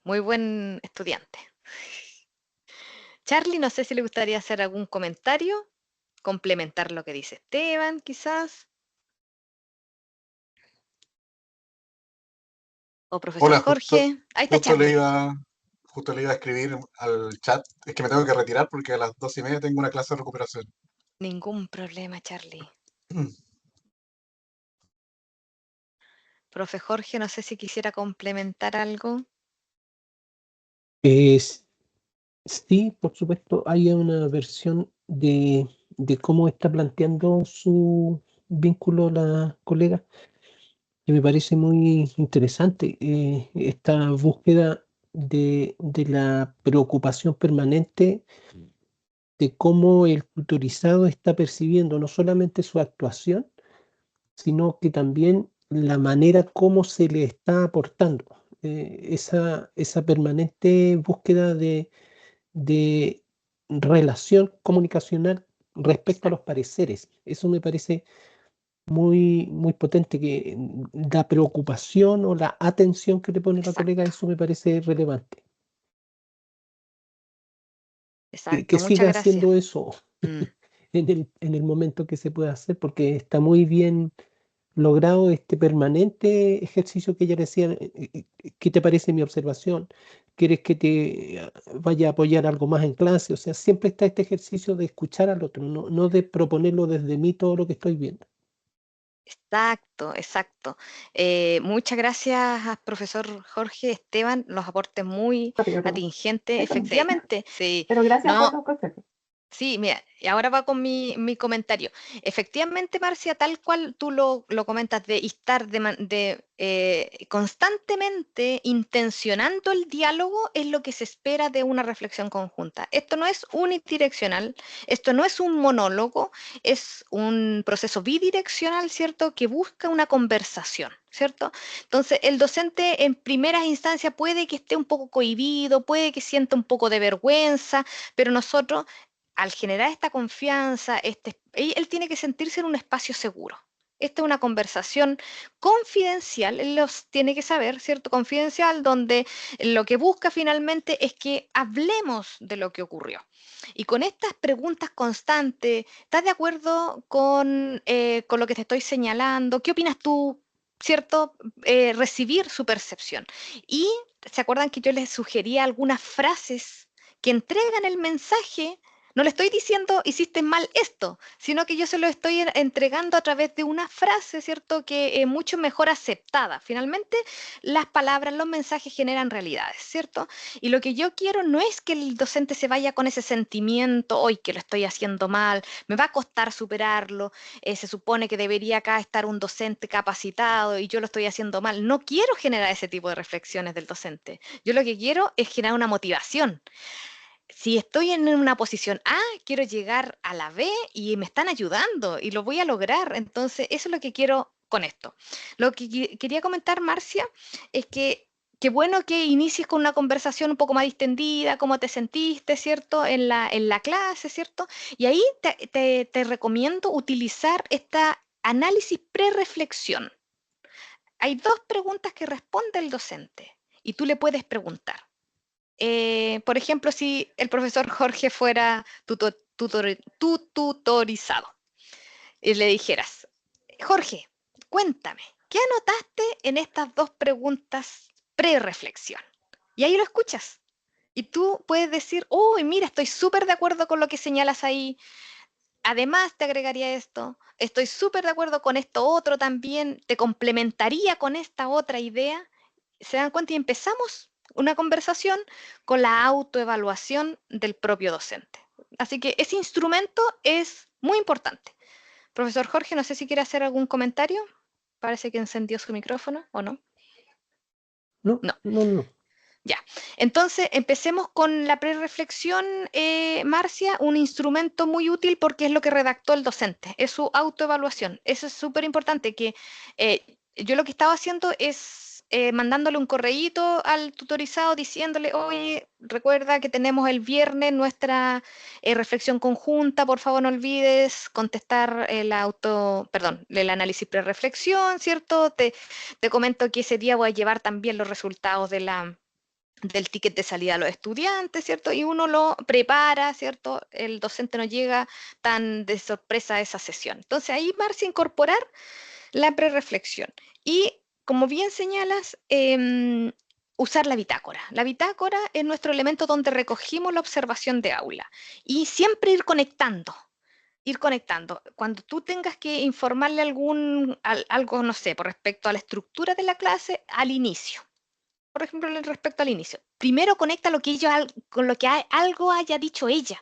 Muy buen estudiante. Charlie, no sé si le gustaría hacer algún comentario, complementar lo que dice Esteban, quizás. O profesor Hola, Jorge. Ahí está justo le Charlie. iba, justo le iba a escribir al chat. Es que me tengo que retirar porque a las 2:30 tengo una clase de recuperación. Ningún problema, Charlie. Profe Jorge, no sé si quisiera complementar algo. Sí, por supuesto, hay una versión de de cómo está planteando su vínculo la colega, que me parece muy interesante, esta búsqueda de la preocupación permanente de cómo el tutorizado está percibiendo no solamente su actuación, sino que también la manera como se le está aportando. Esa permanente búsqueda de relación comunicacional respecto a los pareceres. Eso me parece muy, muy potente, que la preocupación o la atención que le pone la colega, Exacto, eso me parece relevante. Que exacto. Muchas siga gracias. haciendo eso Mm. en el momento que se pueda hacer, porque está muy bien logrado este permanente ejercicio que ella decía. ¿Qué te parece mi observación? ¿Quieres que te vaya a apoyar algo más en clase? O sea, siempre está este ejercicio de escuchar al otro, no de proponerlo desde mí todo lo que estoy viendo. Exacto, exacto. Muchas gracias, profesor Jorge Esteban, los aportes muy Rápido, ¿no? atingentes, Eso no. efectivamente. Sí, Pero gracias por no, los consejos. sí, mira, y ahora va con mi comentario. Efectivamente, Marcia, tal cual tú lo comentas, de estar constantemente intencionando el diálogo es lo que se espera de una reflexión conjunta. Esto no es unidireccional, esto no es un monólogo, es un proceso bidireccional, ¿cierto? Que busca una conversación, ¿cierto? Entonces, el docente en primeras instancias puede que esté un poco cohibido, puede que sienta un poco de vergüenza, pero nosotros al generar esta confianza, él tiene que sentirse en un espacio seguro. Esta es una conversación confidencial, él los tiene que saber, ¿cierto? Confidencial, donde lo que busca finalmente es que hablemos de lo que ocurrió. Y con estas preguntas constantes, ¿estás de acuerdo con lo que te estoy señalando? ¿Qué opinas tú? ¿Cierto? Recibir su percepción. Y se acuerdan que yo les sugería algunas frases que entregan el mensaje. No le estoy diciendo hiciste mal esto, sino que yo se lo estoy entregando a través de una frase, ¿cierto? Que es mucho mejor aceptada. Finalmente, las palabras, los mensajes generan realidades, ¿cierto? Y lo que yo quiero no es que el docente se vaya con ese sentimiento, hoy que lo estoy haciendo mal, me va a costar superarlo, se supone que debería acá estar un docente capacitado y yo lo estoy haciendo mal. No quiero generar ese tipo de reflexiones del docente. Yo lo que quiero es generar una motivación. Si estoy en una posición A, quiero llegar a la B y me están ayudando y lo voy a lograr. Entonces, eso es lo que quiero con esto. Lo que quería comentar, Marcia, es que qué bueno que inicies con una conversación un poco más distendida, cómo te sentiste, ¿cierto? En la clase, ¿cierto? Y ahí te recomiendo utilizar esta análisis pre-reflexión. Hay dos preguntas que responde el docente y tú le puedes preguntar. Por ejemplo, si el profesor Jorge fuera tu tutorizado y le dijeras, Jorge, cuéntame, ¿qué anotaste en estas dos preguntas pre-reflexión? Y ahí lo escuchas. Y tú puedes decir, uy, mira, estoy súper de acuerdo con lo que señalas ahí. Además, te agregaría esto, estoy súper de acuerdo con esto otro también, te complementaría con esta otra idea. ¿Se dan cuenta? Y empezamos una conversación con la autoevaluación del propio docente. Así que ese instrumento es muy importante. Profesor Jorge, no sé si quiere hacer algún comentario. Parece que encendió su micrófono, ¿o no? No, No. no, no. Ya, entonces empecemos con la prereflexión, Marcia, un instrumento muy útil porque es lo que redactó el docente, es su autoevaluación. Eso es súper importante, que yo lo que estaba haciendo es mandándole un correíto al tutorizado diciéndole, oye, recuerda que tenemos el viernes nuestra reflexión conjunta, por favor no olvides contestar el análisis prereflexión, ¿cierto? Te comento que ese día voy a llevar también los resultados del ticket de salida a los estudiantes, ¿cierto? Y uno lo prepara, ¿cierto? El docente no llega tan de sorpresa a esa sesión. Entonces ahí, Marcia, incorporar la prereflexión. Y como bien señalas, usar la bitácora. La bitácora es nuestro elemento donde recogimos la observación de aula y siempre ir conectando. Ir conectando. Cuando tú tengas que informarle algo, no sé, por respecto a la estructura de la clase, al inicio, por ejemplo, respecto al inicio. Primero conecta lo que con lo que algo haya dicho ella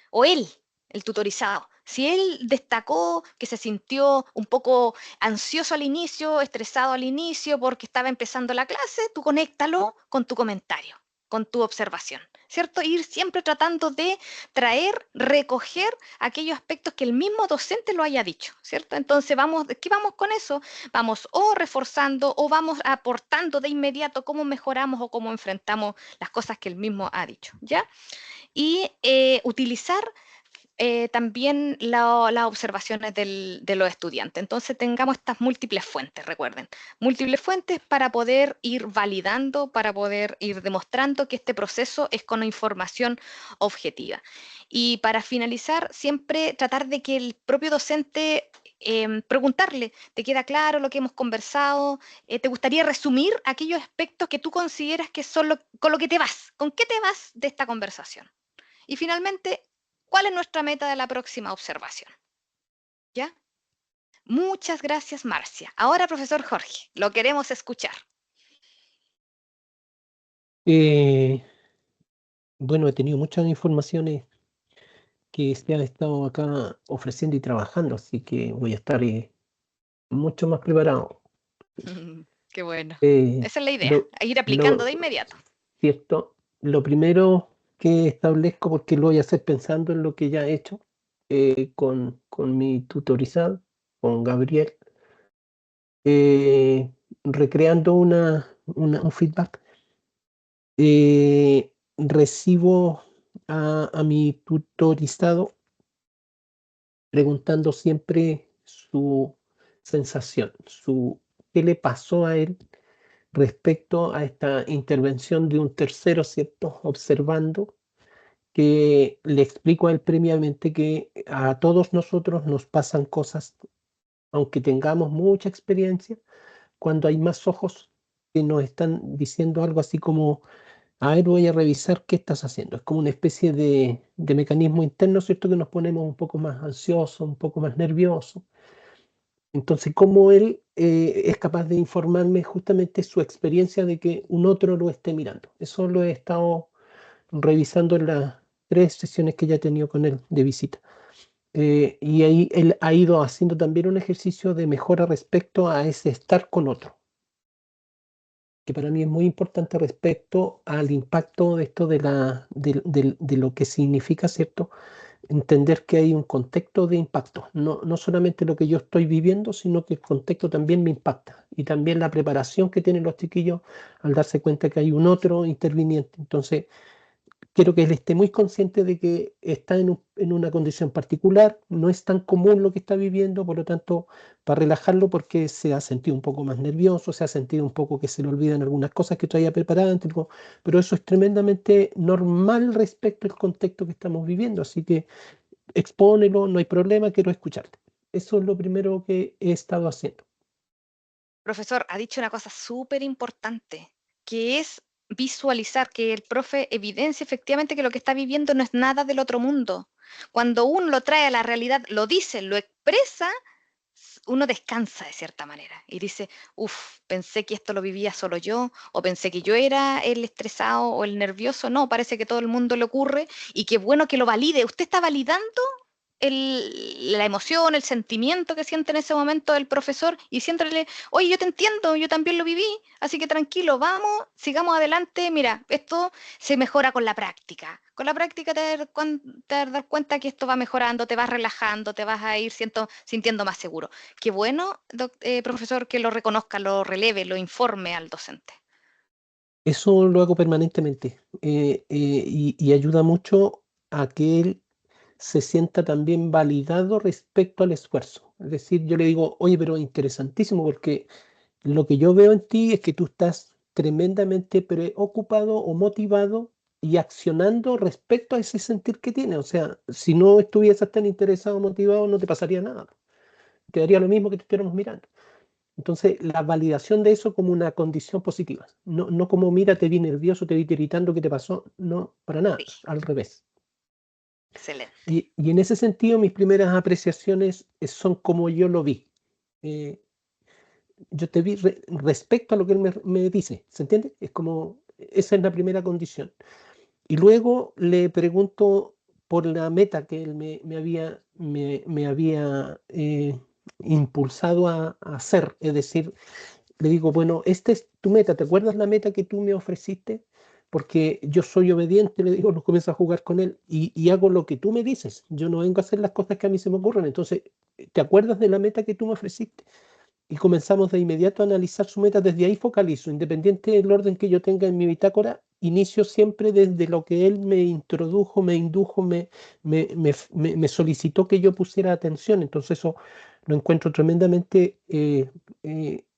o él, el tutorizado. Si él destacó que se sintió un poco ansioso al inicio, estresado al inicio porque estaba empezando la clase, tú conéctalo con tu comentario, con tu observación, ¿cierto? Ir siempre tratando de traer, recoger aquellos aspectos que el mismo docente lo haya dicho, ¿cierto? Entonces, ¿qué vamos con eso? Vamos o reforzando o vamos aportando de inmediato cómo mejoramos o cómo enfrentamos las cosas que el mismo ha dicho, ¿ya? Y utilizar también las observaciones de los estudiantes. Entonces tengamos estas múltiples fuentes, recuerden, múltiples fuentes para poder ir validando, para poder ir demostrando que este proceso es con información objetiva. Y para finalizar, siempre tratar de que el propio docente preguntarle, ¿te queda claro lo que hemos conversado? ¿Te gustaría resumir aquellos aspectos que tú consideras que son con lo que te vas? ¿Con qué te vas de esta conversación? Y finalmente, ¿cuál es nuestra meta de la próxima observación? ¿Ya? Muchas gracias, Marcia. Ahora, profesor Jorge, lo queremos escuchar. Bueno, he tenido muchas informaciones que se han estado acá ofreciendo y trabajando, así que voy a estar mucho más preparado. Qué bueno. Eh, Esa es la idea, lo, ir aplicando lo de inmediato. cierto, lo primero que establezco, porque lo voy a hacer pensando en lo que ya he hecho con mi tutorizado, con Gabriel, recreando un feedback. Recibo a mi tutorizado preguntando siempre su sensación, qué le pasó a él respecto a esta intervención de un tercero, ¿cierto? Observando, que le explico a él previamente que a todos nosotros nos pasan cosas, aunque tengamos mucha experiencia, cuando hay más ojos que nos están diciendo algo así como, a ver, voy a revisar qué estás haciendo. Es como una especie de mecanismo interno, ¿cierto? Que nos ponemos un poco más ansiosos, un poco más nerviosos. Entonces, cómo él es capaz de informarme justamente su experiencia de que un otro lo esté mirando. Eso lo he estado revisando en las 3 sesiones que ya he tenido con él de visita. Y ahí él ha ido haciendo también un ejercicio de mejora respecto a ese estar con otro, que para mí es muy importante respecto al impacto de esto de lo que significa, ¿cierto? Entender que hay un contexto de impacto, no solamente lo que yo estoy viviendo, sino que el contexto también me impacta, y también la preparación que tienen los chiquillos al darse cuenta que hay un otro interviniente. Entonces, quiero que él esté muy consciente de que está en una condición particular, no es tan común lo que está viviendo, por lo tanto, para relajarlo, porque se ha sentido un poco más nervioso, se ha sentido un poco que se le olvidan algunas cosas que traía preparadas, pero eso es tremendamente normal respecto al contexto que estamos viviendo, así que expónelo, no hay problema, quiero escucharte. Eso es lo primero que he estado haciendo. Profesor, ha dicho una cosa súper importante, que es visualizar, que el profe evidencia efectivamente que lo que está viviendo no es nada del otro mundo. Cuando uno lo trae a la realidad, lo dice, lo expresa, uno descansa de cierta manera y dice, uff, pensé que esto lo vivía solo yo, o pensé que yo era el estresado o el nervioso. No, parece que todo el mundo le ocurre y qué bueno que lo valide. Usted está validando la emoción, el sentimiento que siente en ese momento el profesor y diciéndole, oye, yo te entiendo, yo también lo viví, así que tranquilo, vamos, sigamos adelante. Mira, esto se mejora con la práctica. Con la práctica te vas a dar cuenta que esto va mejorando, te vas relajando, te vas a ir sintiendo más seguro. Qué bueno, profesor, que lo reconozca, lo releve, lo informe al docente. Eso lo hago permanentemente y ayuda mucho a que él se sienta también validado respecto al esfuerzo. Es decir, yo le digo, oye, pero interesantísimo, porque lo que yo veo en ti es que tú estás tremendamente preocupado o motivado y accionando respecto a ese sentir que tienes. O sea, si no estuvieses tan interesado o motivado, no te pasaría nada. Te daría lo mismo que te estuviéramos mirando. Entonces, la validación de eso como una condición positiva. No como, mira, te vi nervioso, te vi tiritando, ¿qué te pasó? No, para nada, Sí, al revés. excelente. Y en ese sentido, mis primeras apreciaciones son como yo lo vi. Yo te vi respecto a lo que él me dice, ¿se entiende? Es como, esa es la primera condición. Y luego le pregunto por la meta que él me había me había impulsado a hacer. Es decir, le digo, bueno, esta es tu meta, ¿te acuerdas la meta que tú me ofreciste? Porque yo soy obediente, le digo, no comienzo a jugar con él y hago lo que tú me dices. Yo no vengo a hacer las cosas que a mí se me ocurren. Entonces, ¿te acuerdas de la meta que tú me ofreciste? Y comenzamos de inmediato a analizar su meta. Desde ahí focalizo, independiente del orden que yo tenga en mi bitácora, inicio siempre desde lo que él me introdujo, me indujo, me solicitó que yo pusiera atención. Entonces eso lo encuentro tremendamente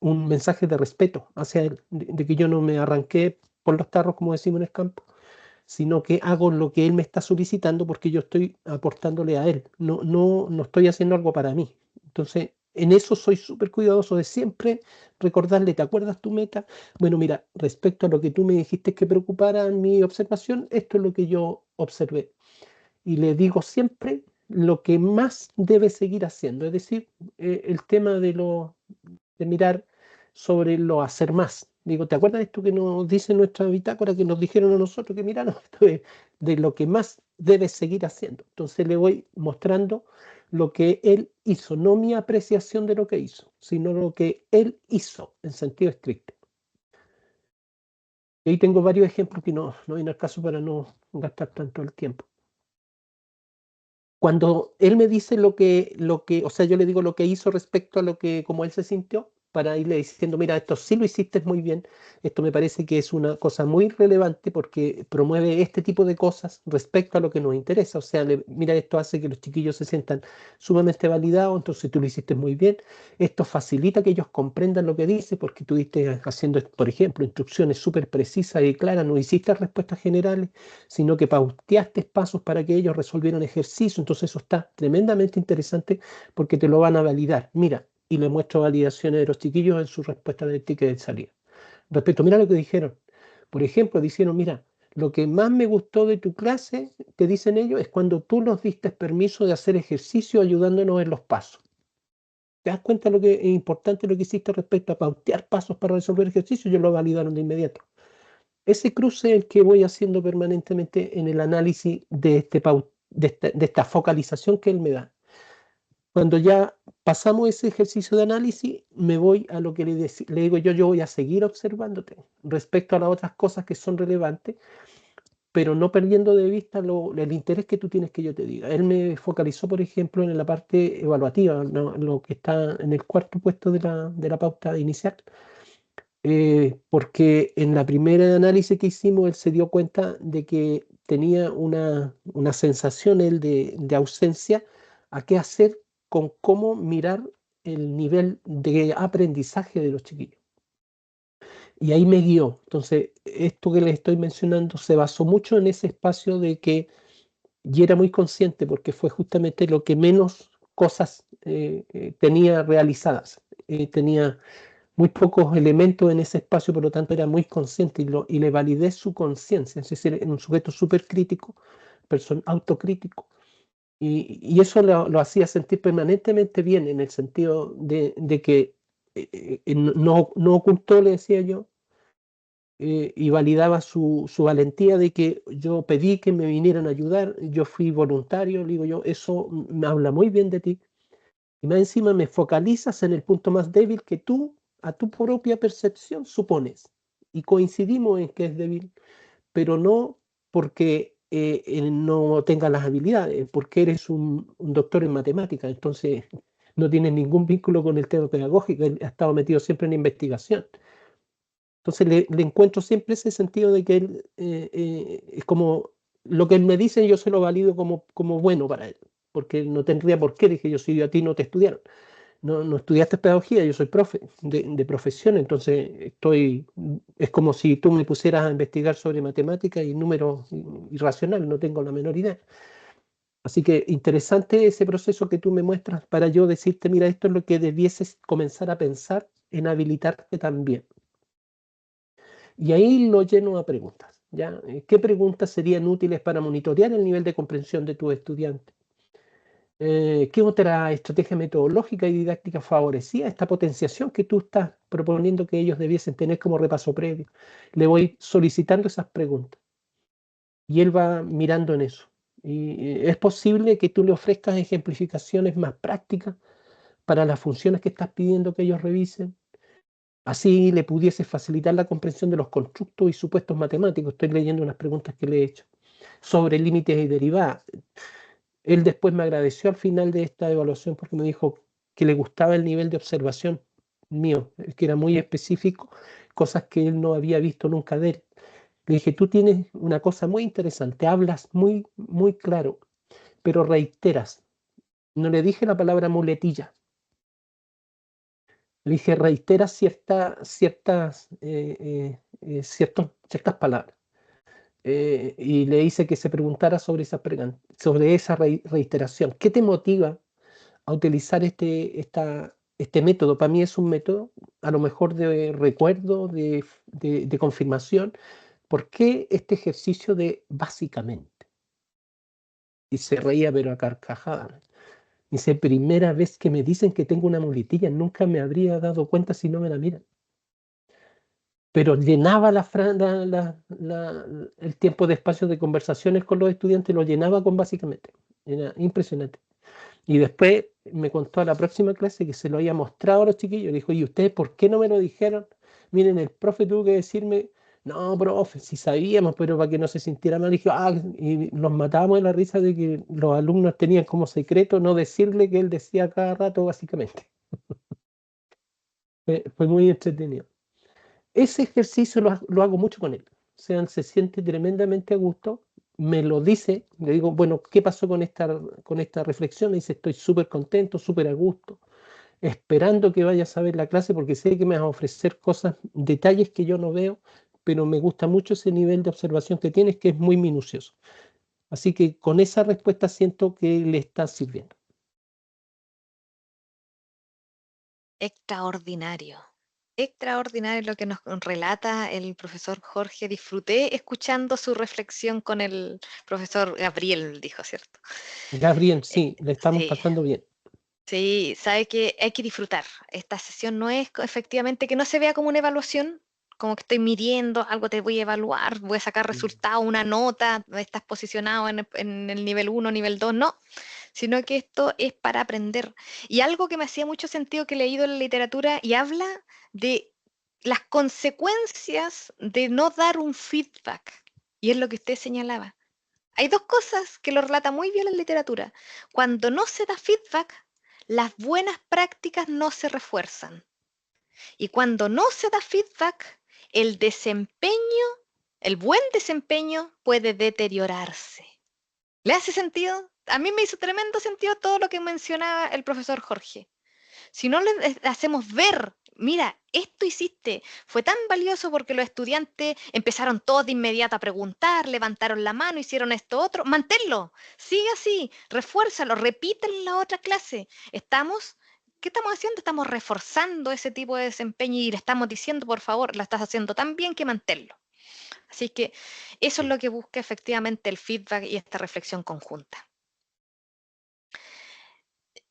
un mensaje de respeto hacia él, de que yo no me arranqué por los tarros, como decimos en el campo, sino que hago lo que él me está solicitando porque yo estoy aportándole a él, no estoy haciendo algo para mí. Entonces, en eso soy súper cuidadoso de siempre recordarle, ¿te acuerdas tu meta? Bueno, mira, respecto a lo que tú me dijiste que preocupara en mi observación, esto es lo que yo observé. Y le digo siempre lo que más debe seguir haciendo, es decir, el tema de mirar sobre lo hacer más. Digo, ¿te acuerdas de esto que nos dice nuestra bitácora, que nos dijeron a nosotros que miramos esto de lo que más debes seguir haciendo? Entonces le voy mostrando lo que él hizo, no mi apreciación de lo que hizo, sino lo que él hizo en sentido estricto. Y ahí tengo varios ejemplos que no viene al caso para no gastar tanto el tiempo. Cuando él me dice o sea, yo le digo lo que hizo respecto a lo que, como él se sintió, para irle diciendo, mira, esto sí lo hiciste muy bien, esto me parece que es una cosa muy relevante porque promueve este tipo de cosas respecto a lo que nos interesa. O sea, mira, esto hace que los chiquillos se sientan sumamente validados, entonces tú lo hiciste muy bien. Esto facilita que ellos comprendan lo que dice porque tú estuviste haciendo, por ejemplo, instrucciones súper precisas y claras, no hiciste respuestas generales, sino que pauteaste pasos para que ellos resolvieran ejercicio. Entonces eso está tremendamente interesante porque te lo van a validar. Mira, y le muestro validaciones de los chiquillos en su respuesta del ticket de salida. Respecto, mira lo que dijeron. Por ejemplo, dijeron, mira, lo que más me gustó de tu clase, te dicen ellos, es cuando tú nos diste permiso de hacer ejercicio ayudándonos en los pasos. ¿Te das cuenta lo que es importante lo que hiciste respecto a pautear pasos para resolver ejercicio? Ellos lo validaron de inmediato. Ese cruce es el que voy haciendo permanentemente en el análisis de esta focalización que él me da. Cuando ya pasamos ese ejercicio de análisis, me voy a lo que le digo yo voy a seguir observándote respecto a las otras cosas que son relevantes, pero no perdiendo de vista el interés que tú tienes que yo te diga. Él me focalizó, por ejemplo, en la parte evaluativa, lo que está en el cuarto puesto de la pauta inicial. Porque en la primera análisis que hicimos, él se dio cuenta de que tenía una sensación él de ausencia a qué hacer con cómo mirar el nivel de aprendizaje de los chiquillos. Y ahí me guió. Entonces, esto que les estoy mencionando se basó mucho en ese espacio y era muy consciente porque fue justamente lo que menos cosas tenía realizadas. Tenía muy pocos elementos en ese espacio, por lo tanto era muy consciente y le validé su conciencia, es decir, en un sujeto súper crítico, autocrítico, y eso lo hacía sentir permanentemente bien en el sentido de que no ocultó, le decía yo, y validaba su valentía de que yo pedí que me vinieran a ayudar, yo fui voluntario, le digo yo, eso me habla muy bien de ti. Y más encima me focalizas en el punto más débil que tú, a tu propia percepción, supones. Y coincidimos en que es débil, pero no porque no tengas las habilidades, porque eres un doctor en matemáticas, entonces no tienes ningún vínculo con el tema pedagógico, él ha estado metido siempre en investigación. Entonces le encuentro siempre ese sentido de que él es como lo que él me dice, yo se lo valido como bueno para él, porque no tendría por qué, dije yo, si a ti no te estudiaron. No estudiaste pedagogía, yo soy profe de profesión, entonces es como si tú me pusieras a investigar sobre matemáticas y números irracionales, no tengo la menor idea. Así que interesante ese proceso que tú me muestras para yo decirte, mira, esto es lo que debieses comenzar a pensar en habilitarte también. Y ahí lo lleno a preguntas, ¿ya? ¿Qué preguntas serían útiles para monitorear el nivel de comprensión de tus estudiantes? ¿Qué otra estrategia metodológica y didáctica favorecía esta potenciación que tú estás proponiendo que ellos debiesen tener como repaso previo? Le voy solicitando esas preguntas y él va mirando en eso. Y es posible que tú le ofrezcas ejemplificaciones más prácticas para las funciones que estás pidiendo que ellos revisen. Así le pudieses facilitar la comprensión de los constructos y supuestos matemáticos. Estoy leyendo unas preguntas que le he hecho sobre límites y derivadas. Él después me agradeció al final de esta evaluación porque me dijo que le gustaba el nivel de observación mío, que era muy específico, cosas que él no había visto nunca de él. Le dije, tú tienes una cosa muy interesante, hablas muy, muy claro, pero reiteras. No le dije la palabra muletilla. Le dije, reitera ciertas palabras. Y le hice que se preguntara sobre esa reiteración. ¿Qué te motiva a utilizar este método? Para mí es un método, a lo mejor de recuerdo, de confirmación. ¿Por qué este ejercicio de básicamente? Y se reía, pero a carcajadas. Dice, primera vez que me dicen que tengo una muletilla, nunca me habría dado cuenta si no me la miran. Pero llenaba el tiempo de espacio de conversaciones con los estudiantes, lo llenaba con básicamente. Era impresionante. Y después me contó a la próxima clase que se lo había mostrado a los chiquillos. Dijo, ¿y ustedes por qué no me lo dijeron? Miren, el profe tuvo que decirme, no, profe, si sabíamos, pero para que no se sintiera mal. Y nos matábamos de la risa de que los alumnos tenían como secreto no decirle que él decía cada rato básicamente. Fue muy entretenido. Ese ejercicio lo hago mucho con él. O sea, se siente tremendamente a gusto, me lo dice, le digo, bueno, ¿qué pasó con esta reflexión? Me dice, estoy súper contento, súper a gusto, esperando que vayas a ver la clase porque sé que me vas a ofrecer cosas, detalles que yo no veo, pero me gusta mucho ese nivel de observación que tienes, que es muy minucioso. Así que con esa respuesta siento que le está sirviendo. Extraordinario. Extraordinario lo que nos relata el profesor Jorge. Disfruté escuchando su reflexión con el profesor Gabriel, dijo, ¿cierto? Gabriel, sí, le estamos Sí, pasando bien. sí, sabe que hay que disfrutar. Esta sesión no es efectivamente que no se vea como una evaluación, como que estoy midiendo, algo te voy a evaluar, voy a sacar resultado, una nota, estás posicionado en el nivel 1, nivel 2, no, sino que esto es para aprender. Y algo que me hacía mucho sentido que he leído en la literatura y habla de las consecuencias de no dar un feedback. Y es lo que usted señalaba. Hay dos cosas que lo relata muy bien la literatura. Cuando no se da feedback, las buenas prácticas no se refuerzan. Y cuando no se da feedback, el desempeño, el buen desempeño puede deteriorarse. ¿Le hace sentido? A mí me hizo tremendo sentido todo lo que mencionaba el profesor Jorge. Si no le hacemos ver, mira, esto hiciste, fue tan valioso porque los estudiantes empezaron todos de inmediato a preguntar, levantaron la mano, hicieron esto otro, manténlo, sigue así, refuérzalo, repítelo en la otra clase. ¿Qué estamos haciendo? Estamos reforzando ese tipo de desempeño y le estamos diciendo, por favor, lo estás haciendo tan bien que manténlo. Así que eso es lo que busca efectivamente el feedback y esta reflexión conjunta.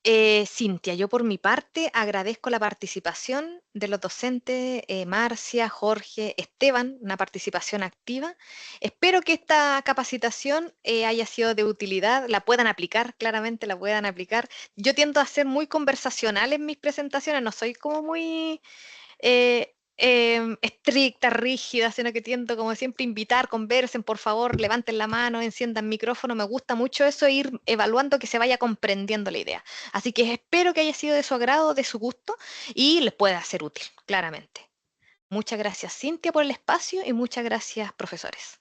Cintia, yo por mi parte agradezco la participación de los docentes Marcia, Jorge, Esteban, una participación activa. Espero que esta capacitación haya sido de utilidad, la puedan aplicar, claramente la puedan aplicar. Yo tiendo a ser muy conversacional en mis presentaciones, no soy como muy estricta, rígida, sino que tiendo como siempre invitar, conversen, por favor, levanten la mano, enciendan micrófono. Me gusta mucho eso, ir evaluando que se vaya comprendiendo la idea. Así que espero que haya sido de su agrado, de su gusto y les pueda ser útil, claramente. Muchas gracias, Cintia, por el espacio y muchas gracias, profesores.